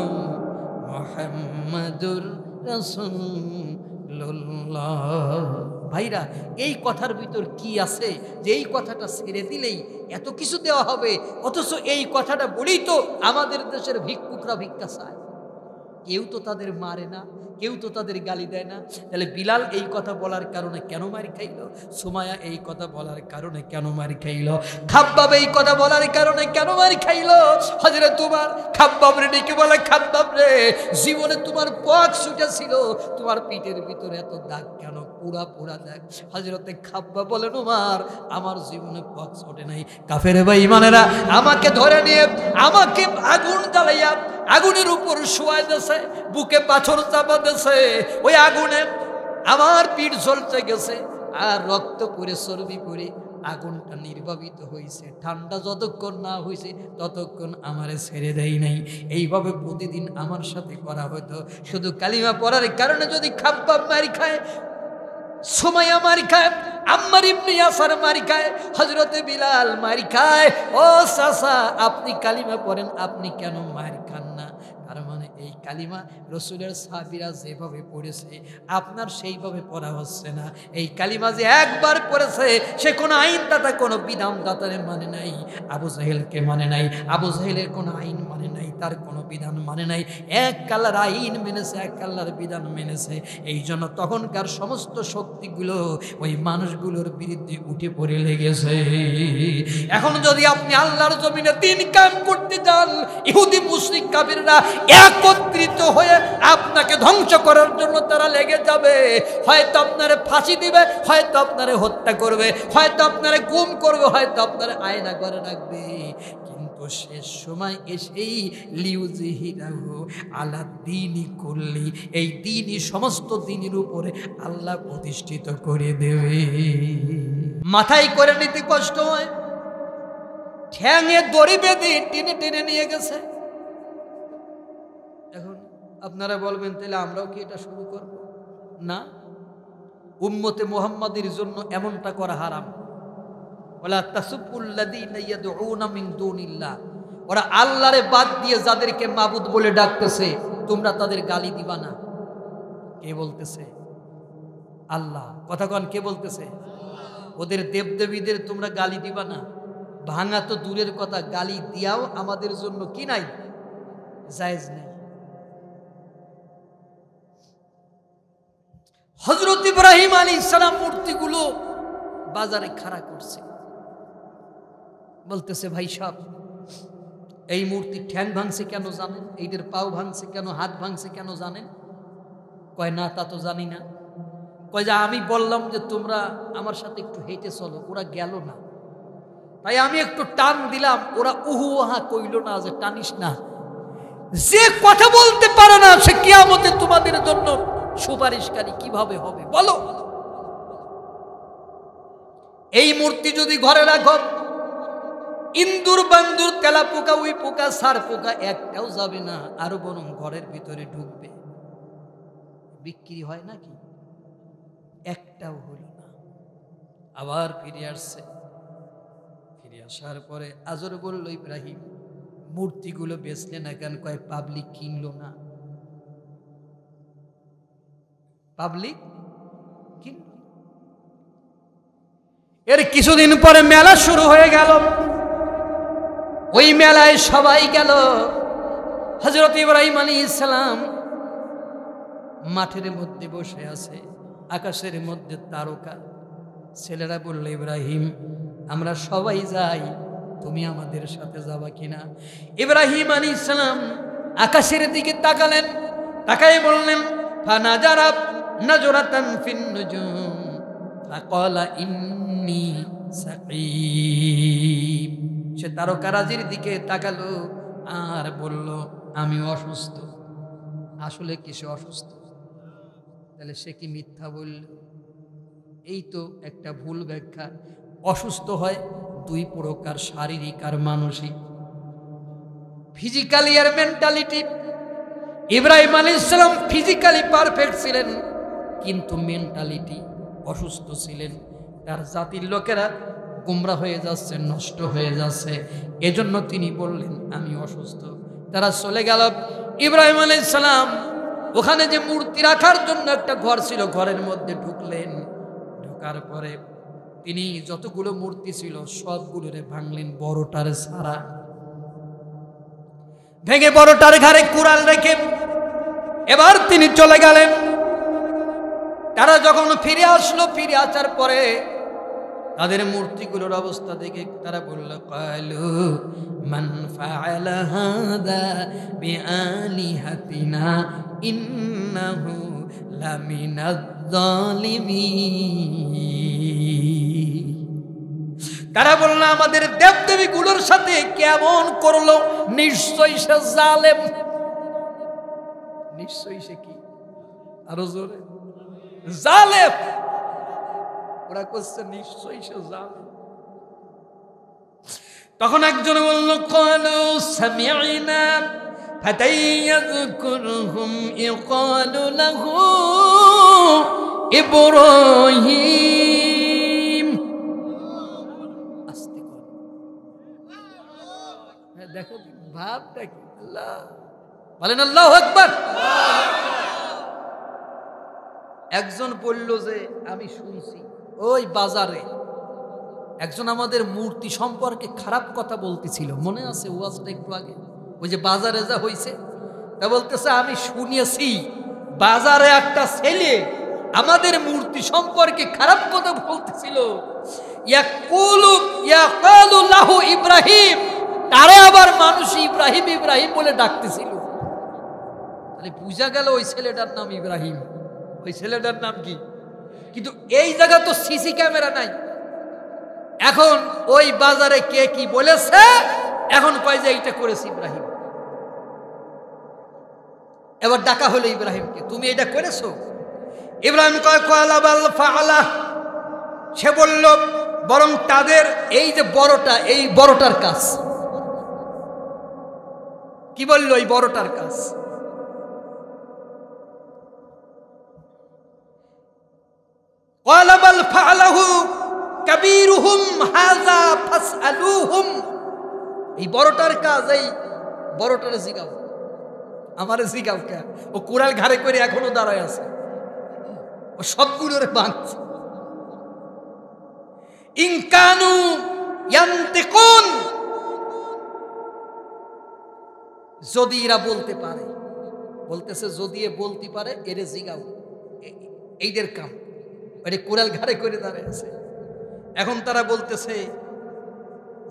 মুহাম্মাদুর রাসূলুল্লাহ। ভাইরা, এই কথার ভিতর কি আছে যে এই কথাটা ছেড়ে দিলেই এত কিছু দেওয়া হবে, অথচ এই কথাটা বলেই তো আমাদের দেশের ভিক্ষুকরা ভিক্ষা চায়। কেউ তো তাদের মারে না, কেউ তো তাদের গালি দেয় না। তাহলে বিলাল এই কথা বলার কারণে কেন মার খাইল? সুমাইয়া এই কথা বলার কারণে কেন মার খাইল? খাব্বাব এই কথা বলার কারণে কেন মার খাইল? হযরত উমর খাব্বাব রে ডেকে বলে, খাব্বাব রে, জীবনে তোমার পক্স ছুটেছিল, তোমার পিঠের ভিতরে এত দাগ কেন, পুরা পুরা দাগ? হযরতে খাব্বাব বলেন, উমর, আমার জীবনে পক্স ওঠে নাই। কাফের বেঈমানেরা আমাকে ধরে নিয়ে আমাকে আগুন জ্বালাইয়া আগুনের উপর শোয়াই দিয়েছে, বুকে পাথর চাপা দিয়েছে, ওই আগুনে আমার পিঠ জ্বলতে গেছে, আর রক্ত পরে চর্বি পরে আগুনটা নির্বাপিত হয়েছে। ঠান্ডা যতক্ষণ না হয়েছে ততক্ষণ আমারে ছেড়ে দেয় নাই। এইভাবে প্রতিদিন আমার সাথে করা হতো। শুধু কালিমা পড়ার কারণে যদি খাব্বাব মারি খায়, সুমাইয়া মারি খায়, আম্মার ইবনে ইয়াসার মারি খায়, হযরতে বিলাল মারি খায়, ও চাচা আপনি কালিমা পড়েন, আপনি কেন মারি খান না? তার মানে এই কালিমা রসুলের সাহাবীরা যেভাবে পড়েছে আপনার সেইভাবে পড়া হচ্ছে না। এই কালিমা যে একবার পড়েছে সে কোনো আইনদাতা কোনো বিধানদাতারে মানে নাই, আবু জাহেলকে মানে নাই, আবু জাহেলের কোনো আইন মানে নাই, তার কোনো বিধান মানে নাই, এক আল্লাহর আইন মেনেছে, এক আল্লাহর বিধান মেনেছে। এই জন্য তখনকার সমস্ত শক্তিগুলো ওই মানুষগুলোর বিরুদ্ধে উঠে পড়ে লেগেছে। এখন যদি আপনি আল্লাহর জমিনে দিন কায়েম করতে যান, ইহুদি মুশরিক কাফিররা একত্রিত হয়ে আপনাকে ধ্বংস করার জন্য তারা লেগে যাবে। হয়তো আপনারে ফাঁসি দিবে, হয়তো আপনারে হত্যা করবে, হয়তো আপনারে গুম করবে, হয়তো আপনারে আয়না করে রাখবে। কিন্তু শেষ সময় এসেই লিউজিহিরাহু আলা দ্বীনি কুল্লি, এই দ্বীনই সমস্ত দ্বীনের উপরে আল্লাহ প্রতিষ্ঠিত করে দেবে। মাথায় করে নিতে কষ্ট হয়, ঠ্যাঙে দড়ি বেঁধে টেনে টেনে নিয়ে গেছে। এখন আপনারা বলবেন তাহলে আমরাও কি এটা শুরু করব? না, উম্মতে মুহাম্মাদের জন্য এমনটা করা হারাম। ওয়ালা তাসুবুল্লাযীনা ইয়াদউনা মিন দুনিল্লাহ, ওরা আল্লাহরে বাদ দিয়ে যাদেরকে মাবুদ বলে ডাকতেছে তোমরা তাদের গালি দিবা না। কে বলতেছে? আল্লাহ। কথা কন, কে বলতেছে? ওদের দেবদেবীদের তোমরা গালি দিবা না। ভাঙা তো দূরের কথা, গালি দিয়াও আমাদের জন্য কি নাই, জায়েজ নাই। হযরত ইব্রাহিম আলাইহিস সালাম মূর্তিগুলো বাজারে খাড়া করছে, বলতেছে ভাই সাহেব এই মূর্তি ঠ্যাং ভাঙছে কেন জানেন? এইদের পাও ভাঙছে কেন, হাত ভাঙছে কেন জানেন? কয় না তা তো জানি না। কয় যে আমি বললাম যে তোমরা আমার সাথে একটু হেঁটে চলো, ওরা গেল না, তাই আমি একটু টান দিলাম, ওরা উহু আহা কইল না যে টানিস না। যে কথা বলতে পারে না সে কিয়ামতে তোমাদের জন্য সুপারিশকারী কিভাবে হবে বলো? এই মূর্তি যদি ঘরে রাখো, ইন্দুর বান্দুর তেলা পোকা, উই পোকা, সার পোকা একটাও যাবে না, আরো বরং ঘরের ভিতরে ঢুকবে। বিক্রি হয় নাকি? একটাও হলো না। আবার ফিরে আসছে, ফিরে আসার পরে আজর বলল ইব্রাহিম মূর্তিগুলো বেচলে না কেন? কয় পাবলিক কিনলো না। পাবলিক কিনল। এর কিছুদিন পরে মেলা শুরু হয়ে গেল, ওই মেলায় সবাই গেল। হযরত ইব্রাহিম আলাইহিস সালাম মাঠের মধ্যে বসে আছে, আকাশের মধ্যে তারকা। ছেলেরা বলল ইব্রাহিম আমরা সবাই যাই, তুমি আমাদের সাথে যাবা কিনা? ইব্রাহিম আলাইহিস সালাম আকাশের দিকে তাকালেন, তাকায় বললেন ফানাজারা নাজরাতান ফিন নুজুম ফাকালা ইন্নী সাকিম। সে তারকারাজির দিকে তাকালো আর বলল আমি অসুস্থ। আসলে কি সে অসুস্থ? তাহলে সে কি মিথ্যা বলল? এই তো একটা ভুল ব্যাখ্যা। অসুস্থ হয় দুই প্রকার, শারীরিক আর মানসিক, ফিজিক্যালি আর মেন্টালিটি। ইব্রাহিম আলাইহিস সালাম ফিজিক্যালি পারফেক্ট ছিলেন কিন্তু মেন্টালিটি অসুস্থ ছিলেন। তার জাতির লোকেরা গুমরা হয়ে যাচ্ছে, নষ্ট হয়ে যাচ্ছে, এজন্য তিনি বললেন আমি অসুস্থ। তারা চলে গেল। ইব্রাহিম আলাইহিস সালাম ওখানে যে মূর্তি রাখার জন্য একটা ঘর ছিল, ঘরের মধ্যে ঢুকলেন। ঢোকার পরে তিনি যতগুলো মূর্তি ছিল সবগুলোরে ভাঙলেন, বড়টার ছাড়া। ভেঙে বড়টার ঘাড়ে কুড়াল রেখে এবার তিনি চলে গেলেন। তারা যখন ফিরে আসলো, ফিরে আসার পরে তাদের মূর্তিগুলোর অবস্থা দেখে তারা বলল ক্বালু মান ফাআলা হাদা বিআলিহাতিনা ইন্নাহু লামিনাজ জালিমিন। তারা বলল আমাদের দেবদেবীগুলোর সাথে কেমন করলো, নিশ্চয়ই সে জালেম। নিশ্চয়ই সে কি? আরো জোরে, জালেম। ওরা করছে নিশ্চয়ই সে জালেম। তখন একজন বলল ক্বালু সামি'না ফাতান ইয়াযকুরুহুম ইকালু লাহু ইব্রাহিম। আস্তে করে দেখো ভাবটা কি। আল্লাহ বলেন আল্লাহু আকবার। একজন বলল যে আমি শুনছি ওই বাজারে একজন আমাদের মূর্তি সম্পর্কে খারাপ কথা বলতেছিল, মনে আছে ওয়াজটা একটু আগে, ওই যে বাজারে যা হয়েছে, তা বলতেছে আমি শুনেছি বাজারে একটা ছেলে আমাদের মূর্তি সম্পর্কে খারাপ কথা বলতেছিল, ইয়াকালু লাহু ইব্রাহিম, তারে আবার মানুষ ইব্রাহিম ইব্রাহিম বলে ডাকতেছিল। তাহলে বুঝা গেল ওই ছেলেটার নাম ইব্রাহিম, ওই ছেলেটার নাম কি। কিন্তু এই জায়গা তো সিসি ক্যামেরা নাই, এখন ওই বাজারে কে কি বলেছে এখন কয় যে এইটা করেছে ইব্রাহিম। এবার ডাকা হলো ইব্রাহিমকে, তুমি এটা করেছো? ইব্রাহিম কয় ক্বালা বাল ফাআলা, সে বলল বরং তাদের এই যে বড়টা, এই বড়টার কাজ। কি বললো? এই বড়টার কাজ। ক্বালা বাল ফাআলাহু কাবীরুহুম হাযা ফাসআলুহুম, এই বড়টার কাজ, এই বড়টারে জিগাও, আমারে জিগাও কে? ও কুড়াল ঘাড়ে করে এখনো দাঁড়ায় আছে, ও সবগুলোরে বাঁধছে। ইন কানু ইয়ান্তিকুন, যদি এরা বলতে পারে, বলতেছে যদি এ বলতে পারে এরে জিগাও, এইদের কাম। ওরে কুড়াল ঘাড়ে করে দাঁড়ায় আছে। এখন তারা বলতেছে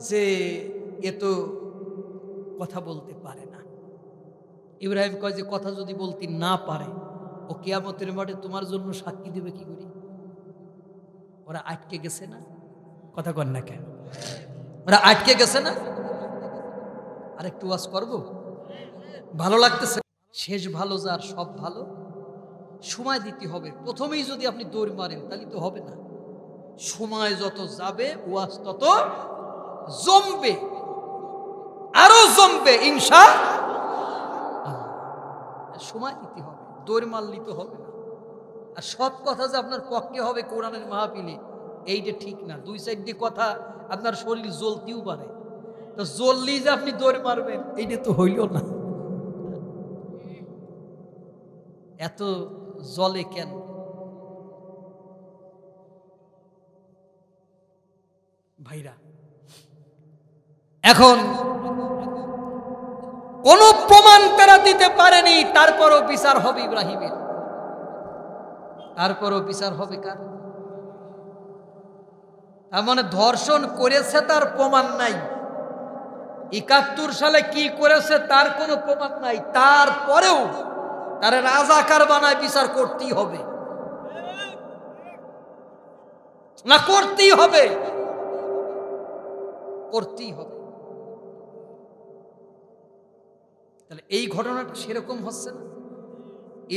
যে এ তো কথা বলতে পারে না। ইব্রাহিম কয় যে কথা যদি বলতে না পারে ও কিয়ামতের মাঠে তোমার জন্য সাক্ষী দেবে কি করে? ওরা আটকে গেছে না? কথা কর না কেন? ওরা আটকে গেছে না? আর একটু ওয়াজ করবো, ভালো লাগতেছে। শেষ ভালো যার, সব ভালো, সময় দিতে হবে। প্রথমেই যদি আপনি দৌড় মারেন তাহলে তো হবে না। সময় যত যাবে ওয়াজ তত জমবে, আরো জমবে ইনশাআল্লাহ। সময় দিতে হবে, দৌড় মারলে তো হবে না। আর সব কথা যে আপনার পক্ষে হবে কোরআনের মাহফিলে এইটা ঠিক না। দুই সাইডে কথা আপনার শরীর জ্বলতেও পারে, তো জ্বললেই যে আপনি দৌড় মারবেন এইটা তো হইল না। এত জলে কেন? ভাইরা, এখন কোন প্রমাণ তারা দিতে পারেনি, তারপরও বিচার হবে ইব্রাহিমের, তারপরও বিচার হবে কার? তার মানে ধর্ষণ করেছে তার প্রমাণ নাই, ৭১ সালে কি করেছে তার কোনো প্রমাণ নাই, তারপরেও তার রাজাকার বানায় বিচার করতেই হবে না? করতেই হবে, করতেই হবে। তাহলে এই ঘটনাটা সেরকম হচ্ছে না?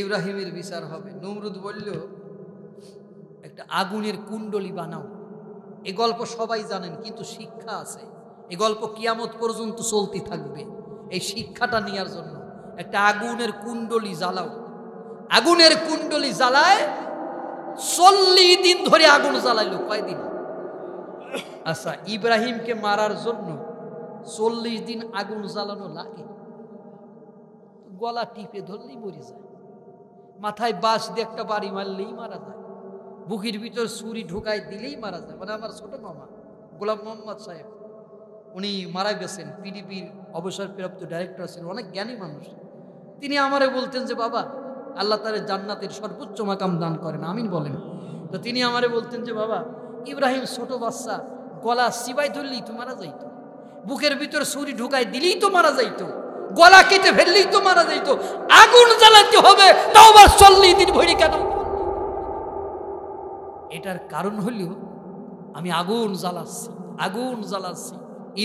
ইব্রাহিমের বিচার হবে। নমরুদ বলল একটা আগুনের কুণ্ডলী বানাও। এই গল্প সবাই জানেন, কিন্তু শিক্ষা আছে। এই গল্প কিয়ামত পর্যন্ত চলতে থাকবে। এই শিক্ষাটা নেওয়ার জন্য একটা আগুনের কুণ্ডলী জ্বালাও। আগুনের কুণ্ডলী জ্বালায় ৪০ দিন ধরে আগুন জ্বালাইলো। কয়দিন? আচ্ছা, ইব্রাহিমকে মারার জন্য ৪০ দিন আগুন জ্বালানো লাগে? গলা টিপে ধরলেই মরে যায়, মাথায় বাঁশ দিয়ে একটা বাড়ি মারলেই মারা যায়, বুকের ভিতর ছুরি ঢুকাই দিলেই মারা যায়। মানে আমার ছোট মামা গোলাম মোহাম্মদ সাহেব, উনি মারা গেছেন, পিডিপির অবসরপ্রাপ্ত ডাইরেক্টর ছিলেন, অনেক জ্ঞানী মানুষ। তিনি আমারে বলতেন যে বাবা আল্লাহ তাআলা জান্নাতের সর্বোচ্চ মাকাম দান করেন, আমিন বলেন। তো তিনি আমারে বলতেন যে বাবা ইব্রাহিম ছোট বাচ্চা, গলা চিবাই ধরলেই তো মারা যাইতো, বুকের ভিতর ছুরি ঢুকাই দিলেই তো মারা যাইতো, গলা কেটে ফেললেই তো মারা যাইতো, আগুন জ্বালাতে হবে তাও আবার ৪০ দিন ভরি কেন? এটার কারণ হল আমি আগুন জ্বালাচ্ছি, আগুন জ্বালাচ্ছি,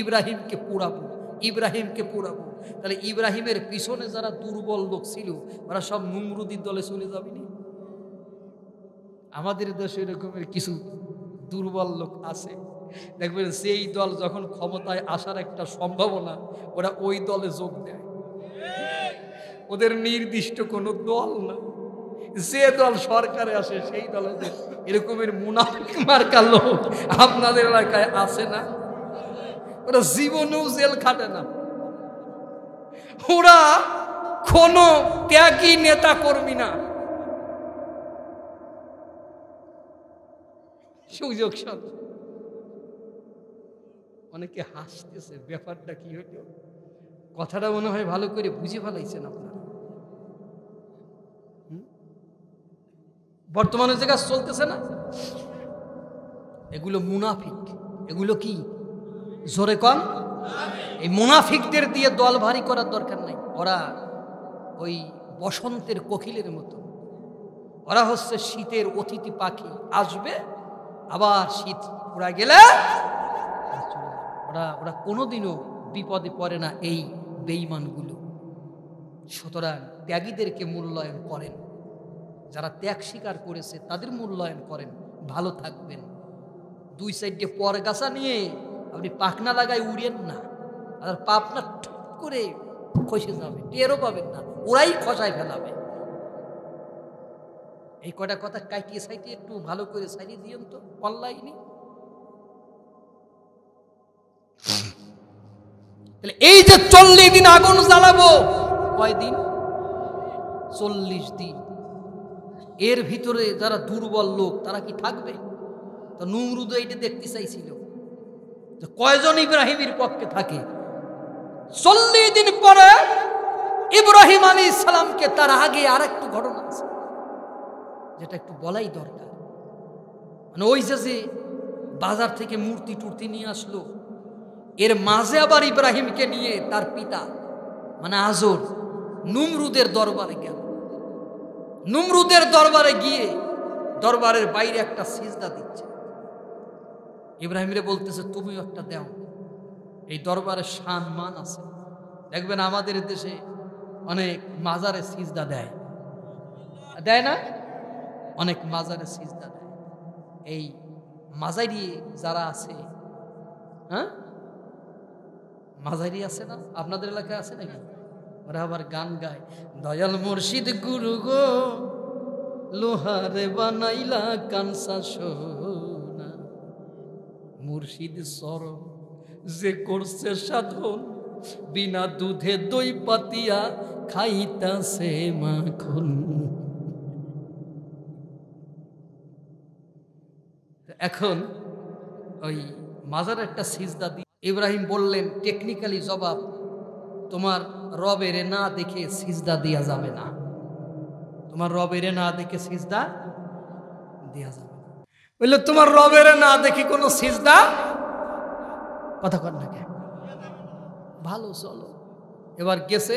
ইব্রাহিমকে পোড়াবো, ইব্রাহিমকে পোড়াবো। তাহলে ইব্রাহিমের পিছনে যারা দুর্বল লোক ছিল ওরা সব নমরুদির দলে চলে যাবে না? আমাদের দেশে এরকমের কিছু দুর্বল লোক আছে, দেখবেন সেই দল যখন ক্ষমতায় আসার একটা সম্ভাবনা, ওরা ওই দলে যোগ দেয়। ওদের নির্দিষ্ট কোনো দল না, যে দল সরকারে আসে সেই দলে। এরকমের মুনাফিক মার্কা লোক আপনাদের এলাকায় আছে না? ওরা জীবনেও জেল খাটে না, ওরা কোন ত্যাগী নেতা কর্মী না। সুযোগ সব অনেকে হাসতেছে, ব্যাপারটা কি হইল? কথাটা মনে হয় ভালো করে বুঝে ফেলাইছেন আপনারা। বর্তমানে যে কাজ চলতেছে না, এগুলো মুনাফিক। এগুলো কি? জোরে কন। এই মুনাফিকদের দিয়ে দল ভারী করার দরকার নাই। ওরা ওই বসন্তের কোকিলের মতো। ওরা হচ্ছে শীতের অতিথি পাখি, আসবে আবার শীত পুরা গেলে ওরা ওরা কোনোদিনও বিপদে পড়ে না এই বেঈমানগুলো। সুতরাং ত্যাগীদেরকে মূল্যায়ন করেন, যারা ত্যাগ স্বীকার করেছে তাদের মূল্যায়ন করেন, ভালো থাকবেন। দুই সাইডে পরগাছা নিয়ে আপনি পাখনা লাগায় উড়েন না, আর পাপনা ঠুপ করে খসে যাবে, টেরও পাবেন না, ওরাই খসায় ফেলাবে। এই কটা কথা কাটিয়ে সাইটিয়ে একটু ভালো করে সাইডিয়ে দিয়েন তো অনলাইনে। তাহলে এই যে 40 দিন আগুন জ্বালাবো, কয়দিন? 40 দিন। এর ভিতরে যারা দুর্বল লোক তারা কি থাকবে? তো নমরুদ এইটা দেখতে চাইছিল যে কয়জন ইব্রাহিমের পক্ষে থাকে। 40 দিন পরে ইব্রাহিম আলাইহিস সালামকে, তার আগে আর একটু ঘটনা আছে যেটা একটু বলাই দরকার। মানে ওই যে বাজার থেকে মূর্তি টুর্তি নিয়ে আসলো, এর মাঝে আবার ইব্রাহিমকে নিয়ে তার পিতা মানে আজর নমরুদের দরবারে গেল। নমরুদের দরবারে গিয়ে দরবারের বাইরে একটা সিজদা দিচ্ছে। ইব্রাহিমরে বলতেছে তুমিও একটা দাও, এই দরবারে সম্মান আছে। দেখবেন আমাদের দেশে অনেক মাজারে সিজদা দেয়, দেয় না? অনেক মাজারে সিজদা দেয়। এই মাজারি যারা আছে, হ্যাঁ মাজারি আছে না আপনাদের এলাকায়? আছে নাকি? ওরা আবার গান গায়, দয়াল মুর্শিদ গুরু গো লোহারে বানাইলা কানসা সোনা, মুর্শিদ সরম যে করছে সাধন, বিনা দুধে দই পাতিয়া খাইতাছে মাখন। এখন ওই মাজার একটা সিজদা দিয়ে ইব্রাহিম বললেন, টেকনিক্যালি জবাব, তোমার রবেরে না দেখে সিজদা দেয়া যাবে না। তোমার রবেরে না দেখে সিজদা দেয়া যাবে না। বললো তোমার রবেরে না দেখে কোনো সিজদা, কথা কর না কেন? ভালো চলো। এবার গেছে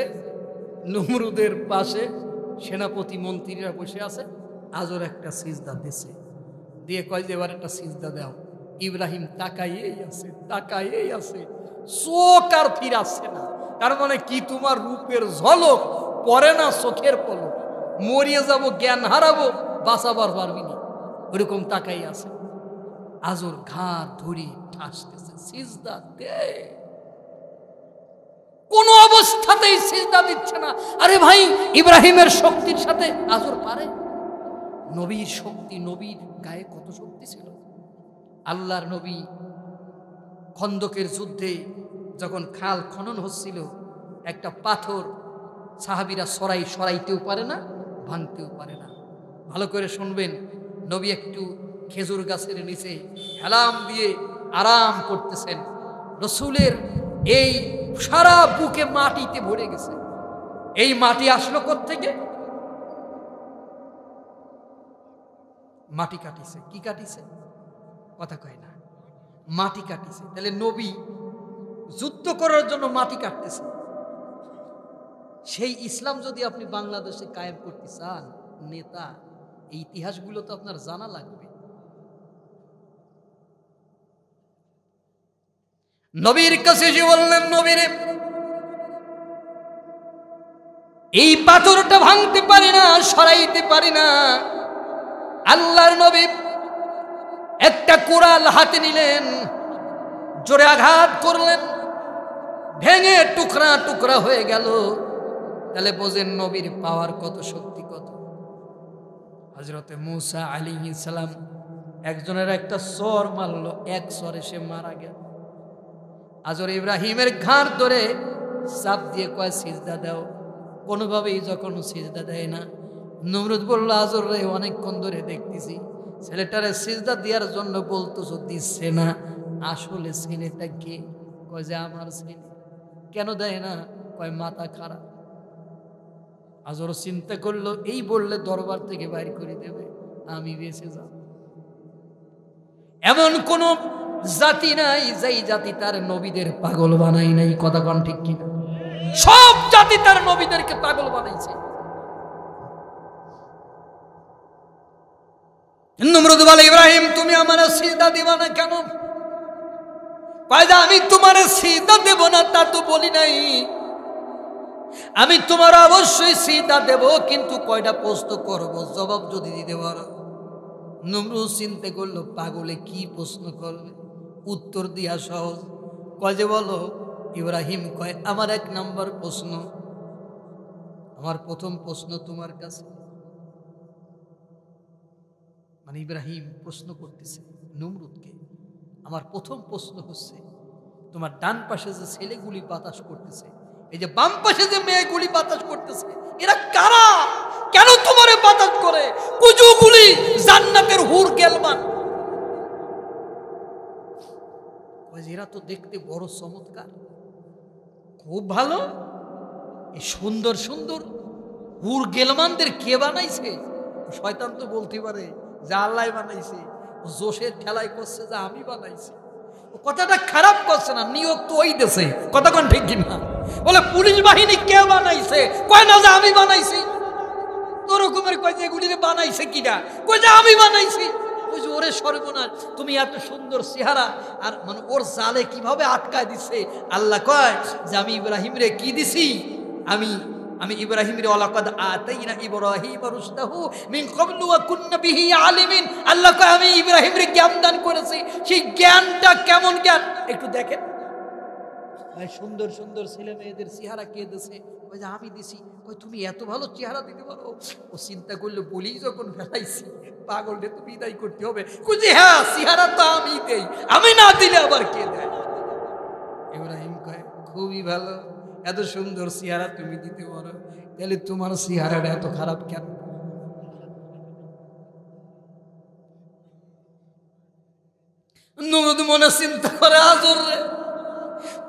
নমরুদের পাশে সেনাপতি মন্ত্রীরা বসে আছে, আজর একটা সিজদা দিছে, দিয়ে কয় যে এবার একটা সিজদা দাও। ইব্রাহিম তাকাইয়েই আছে, তাকাইয়েই আছে, চোখ আর ফিরাচ্ছে না। তার মানে কি, তোমার রূপের ঝলক পরে না চোখের পলক, মরিয়ে যাব, জ্ঞান হারাবো, বাঁচাবার পারবি না, ওইরকম তাকাই আছে। আজর ঘাড় ধরে ঠাসতেছে, সিজদা দে, কোন অবস্থাতেই সিজদা দিচ্ছে না। আরে ভাই, ইব্রাহিমের শক্তির সাথে আজর পারে? নবীর শক্তি, নবীর গায়ে কত শক্তি ছিল। আল্লাহর নবী খন্দকের যুদ্ধে যখন খাল খনন হচ্ছিল, একটা পাথর সাহাবীরা সরাইতেও পারে না, ভাঙতেও পারে না। ভালো করে শুনবেন, নবী একটু খেজুর গাছের নিচে হেলাম দিয়ে আরাম করতেছেন। রসুলের এই সারা বুকে মাটিতে ভরে গেছে। এই মাটি আসলো কোত্থেকে? মাটি কাটিছে। কি কাটিছে? কথা কয় না, মাটি কাটিছে। তাহলে নবী যুদ্ধ করার জন্য মাটি কাটতেছে। সেই ইসলাম যদি আপনি বাংলাদেশে কায়েম করতে চান, নেতা, এই ইতিহাসগুলো তো আপনার জানা লাগবে। নবীর কাছে যে বললেন, নবীরে এই পাথরটা ভাঙতে পারি না, সরাইতে পারি না। আল্লাহর নবী একটা কুড়াল হাতে নিলেন, জোরে আঘাত করলেন, ভেঙে টুকরা টুকরা হয়ে গেল। তাহলে বোঝেন নবীর পাওয়ার কত, শক্তি কত। হযরতে মূসা আলাইহিস সালাম একজনের একটা সর মারলো, এক সরে সে মারা গেল। আজর ইব্রাহিমের ঘাড় ধরে চাপ দিয়ে কয় সিজদা দাও। কোনোভাবেই যখন সিজদা দেয় না, নমরুদ বলল, আজর রে, অনেকক্ষণ ধরে দেখতেছি ছেলেটারে সিজদা দেওয়ার জন্য বলতেছো, দিচ্ছে না, আসলে ছেলেটা কে? কয় যে আমার ছেলে। কেন দেয় না? কয় মাথা খারাপ। আজর চিন্তা করলো, এই বললে দরবার থেকে বাইর করে দেবে, আমি বেঁচে যাব। এমন কোন জাতি নাই যেই জাতি তার নবীদের পাগল বানাই নাই। কথা কোন ঠিক কিনা? সব জাতি তার নবীদেরকে পাগল বানাইছে। নমরুদ বলে, ইব্রাহিম তুমি আমার সিজদা দিবা না কেন? কয়দা আমি তোমার সিজদা দেব না তা তো বলি নাই, আমি তোমার অবশ্যই সিজদা দেব, কিন্তু কয়টা প্রশ্ন করব, জবাব যদি দিতে পারো। নমরুদ চিন্তা করলো, পাগলে কি প্রশ্ন করবে, উত্তর দিয়া সহজ। কয় যে বলো। ইব্রাহিম কয়, আমার 1 নম্বর প্রশ্ন, আমার প্রথম প্রশ্ন তোমার কাছে। মানে ইব্রাহিম প্রশ্ন করতেছে নমরুদকে, আমার প্রথম প্রশ্ন হচ্ছে, তোমার ডান পাশে যে ছেলেগুলি বাতাস করতেছে, এই যে বাম পাশে যে মেয়েগুলি বাতাস করতেছে, এরা কারা? কেন তোমারে বাতাস করে? কুজুগুলি জান্নাতের হুর গেলমান। এরা তো দেখতে বড় চমৎকার, খুব ভালো। এই সুন্দর সুন্দর হুর গেলমানদের কে বানাইছে? শয়তান তো বলতে পারে যে আল্লাহ বানাইছে, জোশের ঠেলায় করছে যে আমি বানাইছি। কথাটা খারাপ করছে না, নিয়োগ তো ওই দেশে। কথা কোন ঠিক কিনা? বলে পুলিশ বাহিনী কে বানাইছে? কয় না যে আমি বানাইছি। তো রকমের কয় যে এগুলি বানাইছে কিনা? কয় যে আমি বানাইছি। ওই যে ওরে সর্বনাশ, তুমি এত সুন্দর চেহারা, আর মানে ওর জালে কিভাবে আটকায় দিচ্ছে। আল্লাহ কয় যে আমি ইব্রাহিম রে কি দিছি, আমি ইব্রাহিম রে ওয়ালাকাদ আতাইনা ইব্রাহিম রুশদাহু মিন ক্বাবলু ওয়া কুননা বিহি আলিমিন। আল্লাহ কয় আমি ইব্রাহিম রে জ্ঞান দান করেছি। সেই জ্ঞানটা কেমন জ্ঞান একটু দেখেন। ভাই সুন্দর সুন্দর ছেলে মেয়েদের চেহারা কে দিছে? ওই যে আমি দিছি। ওই তুমি এত ভালো চেহারা দিতে পারো? ও চিন্তা করলে, বলি যখন ফেলাইছি, পাগলরে তো বিদায় করতে হবে। কইছে হ্যাঁ, চেহারা তো আমি দেই, আমি না দিলে আবার কে দেয়? ইব্রাহিম কয়, খুবই ভালো, এত সুন্দর চেহারা তুমি দিতে পারো, তাহলে তোমার চেহারাটা এত খারাপ কেন? নমরুদ মনে চিন্তা করে, আজর রে,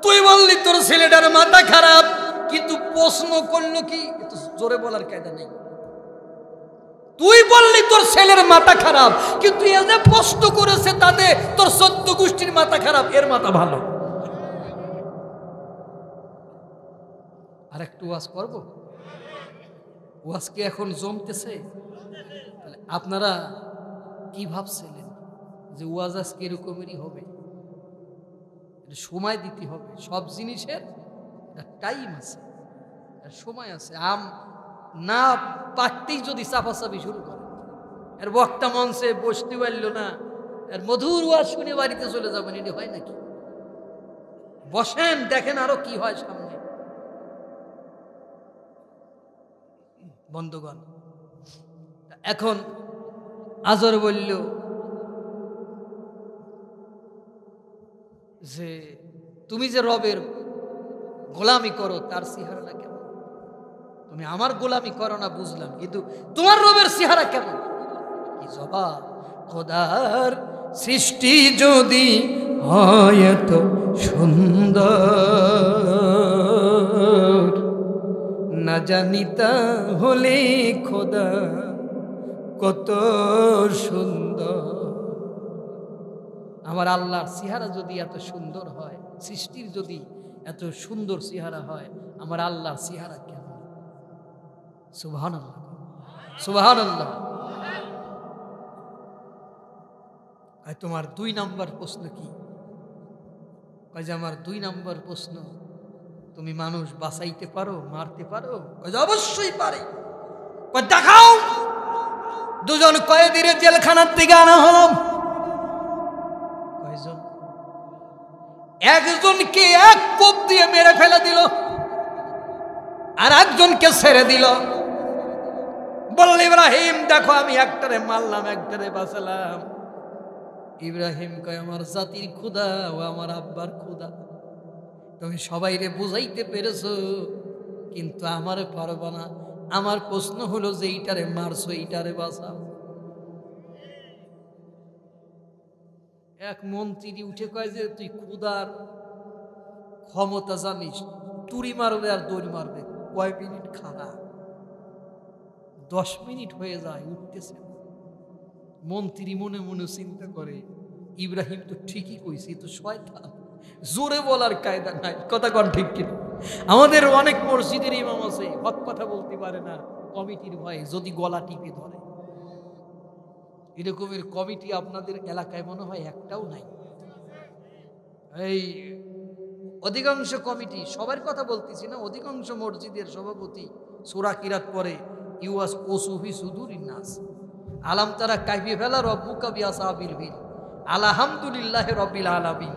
তুই বললি তোর ছেলেটার মাথা খারাপ, কিন্তু প্রশ্ন করলো কি? জোরে বলার কায়দা নেই। তুই বললি তোর ছেলের মাথা খারাপ, কিন্তু এ যে প্রশ্ন করেছে তাতে তোর 14 গোষ্ঠীর মাথা খারাপ, এর মাথা ভালো। আর একটু ওয়াজ করবো? ওয়াজ কি এখন জমতেছে? আপনারা কি ভাবছিলেন যে ওয়াজ আজকে এরকমেরই হবে? সময় দিতে হবে, সব জিনিসের টাইম আছে, সময় আছে। আম না পাকতেই যদি চাপাচাপি শুরু করে, এর বক্তা মঞ্চে বসতে পারল না, এর মধুর ওয়াজ শুনে বাড়িতে চলে যাবেন, এটি হয় নাকি? বসেন, দেখেন আরো কি হয় সামনে। বন্ধুগণ, এখন আজর বলল যে তুমি যে রবের গোলামি করো, তার চেহারাটা কেমন? তুমি আমার গোলামি করো না বুঝলাম, কিন্তু তোমার রবের চেহারা কেমন? কি জবাব! খোদার সৃষ্টি যদি হয় এত সুন্দর, না জানিতা হলে খোদা কত সুন্দর। আমার আল্লাহর চেহারা যদি এত সুন্দর হয়, সৃষ্টির যদি এত সুন্দর চেহারা হয়, আমার আল্লাহর চেহারা কেমন? সুবহানাল্লাহ, সুবহানাল্লাহ। আর তোমার 2 নম্বর প্রশ্ন কি? কয় যে আমার 2 নম্বর প্রশ্ন, তুমি মানুষ বাঁচাইতে পারো, মারতে পারো? কয় যে অবশ্যই পারি। কয় দেখাও। 2 জন কয়েদিরে জেলখানার থেকে আনা হলো। কয়জন? একজনকে এক কোপ দিয়ে মেরে ফেলে দিল, আর একজনকে ছেড়ে দিল। বলল, ইব্রাহিম দেখো, আমি একটারে মারলাম, একটারে বাঁচালাম। ইব্রাহিম কয়, আমার জাতির খোদা ও আমার আব্বার খোদা, তুমি সবাইরে বুঝাইতে পেরেছো, কিন্তু আমারে পারবা না। আমার প্রশ্ন হলো যে এইটারে মারছো, এইটারে বাঁচাও। এক মন্ত্রী উঠে কয় যে তুই ক্ষুধার ক্ষমতা জানিস, তুড়ি মারবে আর দড়ি মারবে, কয় মিনিট খাড়া? 10 মিনিট হয়ে যায়, উঠতেছে। মন্ত্রী মনে মনে চিন্তা করে, ইব্রাহিম তো ঠিকই কইছে, তো শয়তান, জোরে বলার কায়দা নাই। কথা কন ঠিক কিনা? আমাদের অনেক মসজিদের ইমাম আছে, হক কথা বলতে পারে না কমিটির ভয়ে, যদি গলা টিপে ধরে। এরকমের কমিটি আপনাদের এলাকায় মনে হয় একটাও নাই। এই অধিকাংশ কমিটি, সবার কথা বলতেছি না, অধিকাংশ মসজিদের সভাপতি সূরা কিরাত পড়ে, ইউয়াস ওসুফি সুদুরিন নাস, আলাম তারা কাইফে ফেলা রব্বুকা বিআসাবিল ফিল, আলহামদুলিল্লাহি রাব্বিল আলামিন।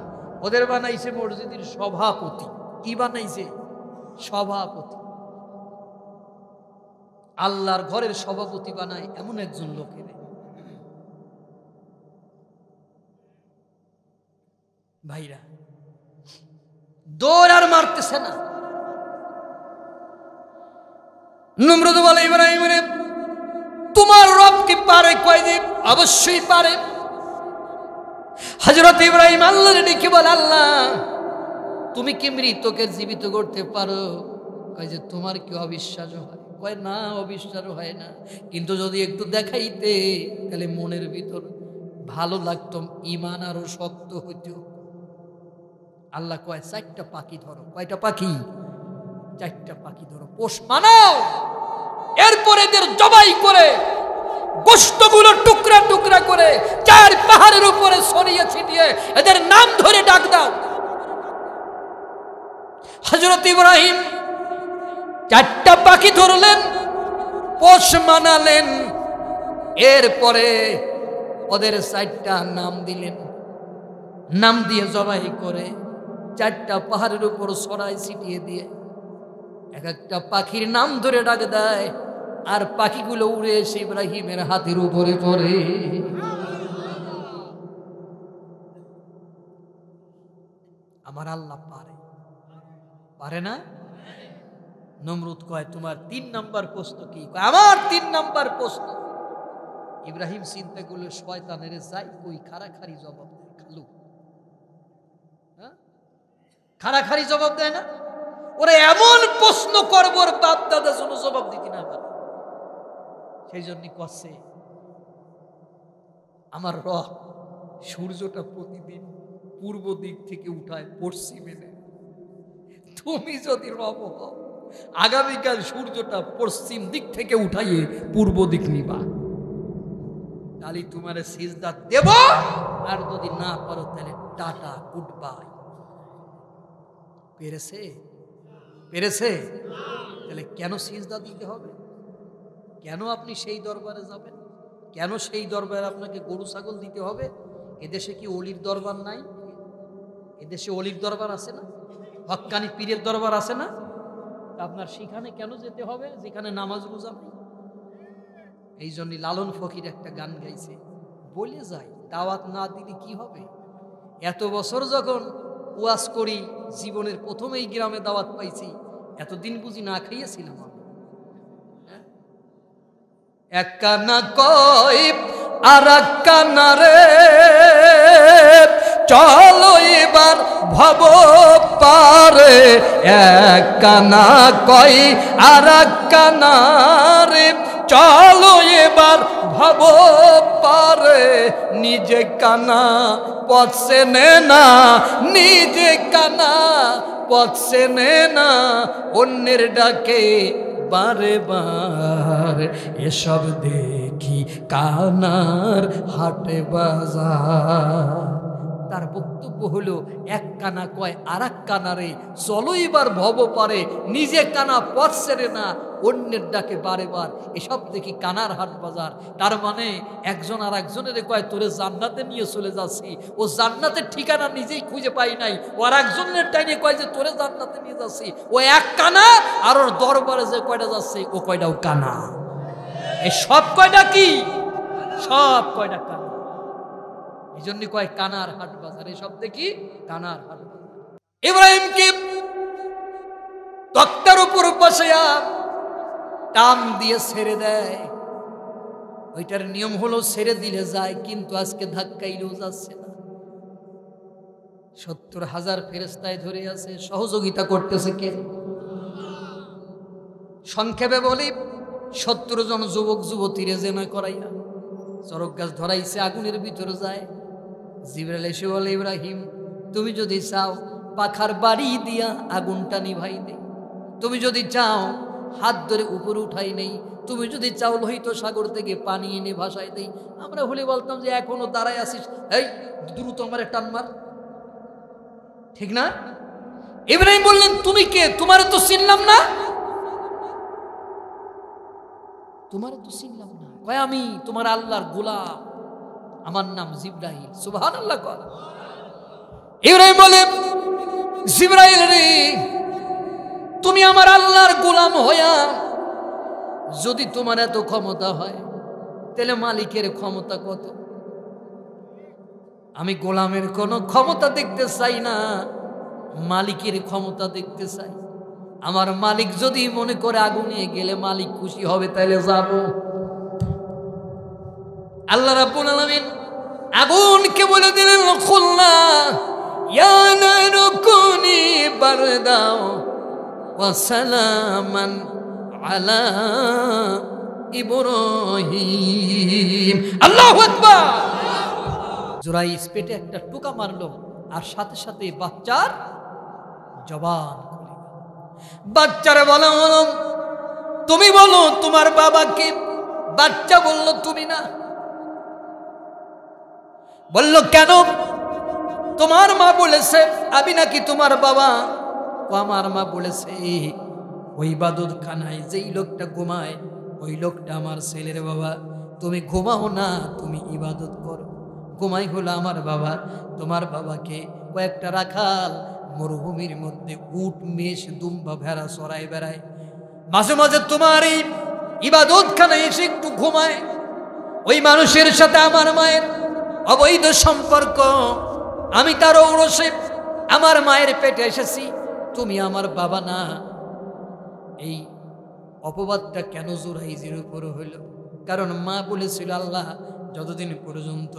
ওদের বানাইছে মসজিদের সভাপতি। কি বানাইছে? সভাপতি। আল্লাহর ঘরের সভাপতি বানায় এমন একজন লোকের। ভাইরা, দৌড় আর মারতেছে না। নমরুদ বলে, ইব্রাহিম রে, তোমার রব কি পারে? কয়দিন? অবশ্যই পারে। হযরত ইব্রাহিম আল্লাহর ডেকে বলে, আল্লাহ তুমি কি মৃতকে জীবিত করতে পারো? কয় যে তোমার কি অবিশ্বাস হয়? কয় না, অবিশ্বাস হয় না, কিন্তু যদি একটু দেখাইতে তাহলে মনের ভিতর ভালো লাগতো, ঈমান আরো শক্ত হইতো। আল্লাহ কয় 4টা পাখি ধরো। কয়টা পাখি? 4টা পাখি ধরো, পোষ মানাও, এরপরে এদের জবাই করে গোশতগুলো টুকরা টুকরা করে 4 পাহাড়ের উপরে ছড়িয়ে ছিটিয়ে এদের নাম ধরে ডাক দাও। হযরত ইব্রাহিম 4টা পাখি ধরলেন, পোষ মানালেন, এরপরে ওদের 4টা নাম দিলেন। নাম দিয়ে জবাই করে 4টা পাহাড়ের উপর ছড়াই ছিটিয়ে দিয়ে এক একটা পাখির নাম ধরে ডাক দেয়, আর পাখিগুলো উড়ে এসে ইব্রাহিমের হাতের উপরে পড়ে। আমার আল্লাহ পারে, পারে না? নমরুদ কয়, তোমার 3 নাম্বার প্রশ্ন কি? আমার 3 নাম্বার প্রশ্ন। ইব্রাহিম চিন্তা করলে, শয়তানের যাই কই খাড়াখাড়ি জবাব দেয়, খালু খাড়াখাড়ি জবাব দেয় না। ওরা এমন প্রশ্ন করবো ওর বাপ দাদা যেন জবাব দিতে না পারে। সেই জন্য কচ্ছে, আমার রব সূর্যটা প্রতিদিন পূর্ব দিক থেকে উঠায় পশ্চিমে নেয়। তুমি যদি রব হও, আগামীকাল সূর্যটা পশ্চিম দিক থেকে উঠাইয়ে পূর্ব দিক নিবা, তাহলে তোমার সিজদা দেব, আর যদি না পারো তাহলে টাটা, গুড বাই। পেরেছে? পেরেছে? তাহলে কেন সিজদা দিতে হবে? কেন আপনি সেই দরবারে যাবেন? কেন সেই দরবারে আপনাকে গরু ছাগল দিতে হবে? এদেশে কি অলির দরবার নাই? এদেশে অলির দরবার আছে না? হক্কানি পীরের দরবার আছে না? আপনার সেখানে কেন যেতে হবে যেখানে নামাজ রোজা নেই? এই জন্য লালন ফকির একটা গান গাইছে, বলে যায় দাওয়াত না দিলে কি হবে? এত বছর যখন ওয়াজ করি, জীবনের প্রথম এই গ্রামে দাওয়াত পাইছি, এতদিন বুঝি না খাইয়েছিলাম আমি? এক কানা কই আর এক কানা রে, চলো এবার ভব পারে। এক কানা কই আর এক কানা রে, চলো এবার ভব পারে। নিজে কানা পথে নে না, নিজে কানা পথে নে না, অন্যের ডাকে বারে বার। এসব দেখি কানার হাটে বাজার। তার বক্তব্য হলো, এক কানা কয় আর এক কানারে, চলো এবার ভব পারে। নিজে কানা পথ ছেড়ে না, অন্যের ডাকে বারে বার। এসব দেখি কানার হাট বাজার। তার মানে একজন আর একজনের কয় তোরে জান্নাতে নিয়ে চলে যাচ্ছি, ও জান্নাতের ঠিকানা নিজেই খুঁজে পাই নাই, ও আর একজনের টাইনে কয় যে তোরে জান্নাতে নিয়ে যাচ্ছি। ও এক কানা, আর ওর দরবারে যে কয়টা যাচ্ছে ও কয়টাও কানা। এই সব কয়টা কি? সব কয়টা কানা। এই জন্য কয় কানার হাট বাজার। এসব দেখি কানার হাট বাজার। ইব্রাহিমকে তক্তার উপর উপর বসাইয়া টান দিয়ে ছেড়ে দেয়। ওইটার নিয়ম হলো ছেড়ে দিলে যায়, কিন্তু আজকে ধাক্কাইলেও যাচ্ছে না। 70,000 ফেরেশতায় ধরে আছে, সহযোগিতা করতেছে কে? সংক্ষেপে বলি, 70 জন যুবক যুবতীরে জেনা করাইয়া চরক গাছ ধরাইছে, আগুনের ভিতরে যায়। জিবরাইল এসে বলে, ইব্রাহিম তুমি যদি চাও পাখার বাড়ি দিয়া আগুনটা নিভাই দেই, তুমি যদি চাও হাত ধরে উপরে উঠাই নেই, তুমি যদি চাও লোহিত সাগর থেকে পানি এনে ভাসাই দেই। আমরা হলে বলতাম যে এখনো দাঁড়ায় আছিস, এই দ্রুত আমার টান মার, ঠিক না? ইব্রাহিম বললেন, তুমি কে? তোমার তো চিনলাম না। তোমার তো চিনলাম না। কয় আমি তোমার আল্লাহর গোলাম, আমার নাম জিবরাইল। সুবহানাল্লাহ। ইব্রাহিম বলে, জিবরাইল রে, তুমি আমার আল্লাহর গোলাম হইয়া যদি তোমার এত ক্ষমতা হয়, তাহলে মালিকের ক্ষমতা কত? আমি গোলামের কোনো ক্ষমতা দেখতে চাই না, মালিকের ক্ষমতা দেখতে চাই। আমার মালিক যদি মনে করে আগুনে গেলে মালিক খুশি হবে, তাহলে যাব। আল্লাহ রাব্বুল আলামিন আগুনকে বলে দিলেন, খুলনা ইয়া নারু কুনি বারদাও ওয়া সালামান আলা ইব্রাহিম। আল্লাহু আকবার। জুরাইজ পেটে একটা টোকা মারলো, আর সাথে সাথে বাচ্চার জবান খুলে গেল। বাচ্চারে বলা হলো, তুমি বলো তোমার বাবাকে। বাচ্চা বলল, তুমি না। বলল, কেন? তোমার মা বলেছে আমি নাকি তোমার বাবা? আমার মা বলেছে ওই ইবাদত খানায় যেই লোকটা ঘুমায় ওই লোকটা আমার ছেলের বাবা। তুমি ঘুমাও না, তুমি ইবাদত করো। ঘুমাই হলো আমার বাবা। তোমার বাবাকে কয়েকটা রাখাল মরুভূমির মধ্যে উট, মেষ, দুম্বা, ভেড়া চড়ায় বেড়ায়। মাঝে মাঝে তোমার এই ইবাদত খানায় এসে একটু ঘুমায়। ওই মানুষের সাথে আমার মায়ের অবৈধ সম্পর্ক। আমি তার ঔরসে আমার মায়ের পেটে এসেছি, তুমি আমার বাবা না। এই অপবাদটা কেন জুরাইজের উপর হইল? কারণ মা বলেছিল, আল্লাহ যতদিন পর্যন্ত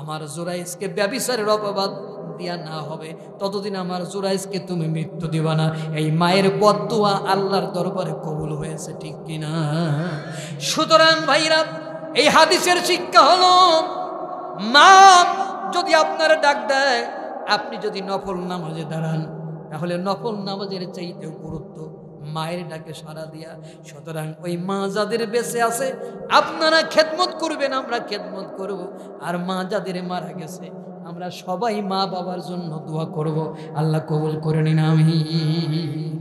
আমার জুরাইজকে ব্যভিচারের অপবাদ দিয়া না হবে, ততদিন আমার জুরাইজকে তুমি মৃত্যু দিবা না। এই মায়ের বদদুয়া আল্লাহর দরবারে কবুল হয়েছে, ঠিক কিনা? সুতরাং ভাইরা, এই হাদিসের শিক্ষা হলো, মা যদি আপনার ডাক দেয়, আপনি যদি নফল নামাজে দাঁড়ান, তাহলে নফল নামাজের চাইতেও গুরুত্ব মায়ের ডাকে সাড়া দিয়া। সুতরাং ওই মা যাদের বেঁচে আছে আপনারা খেদমত করবেন, আমরা খেদমত করব। আর মা যাদের মারা গেছে আমরা সবাই মা বাবার জন্য দোয়া করব। আল্লাহ কবুল করে নিন, আমিন।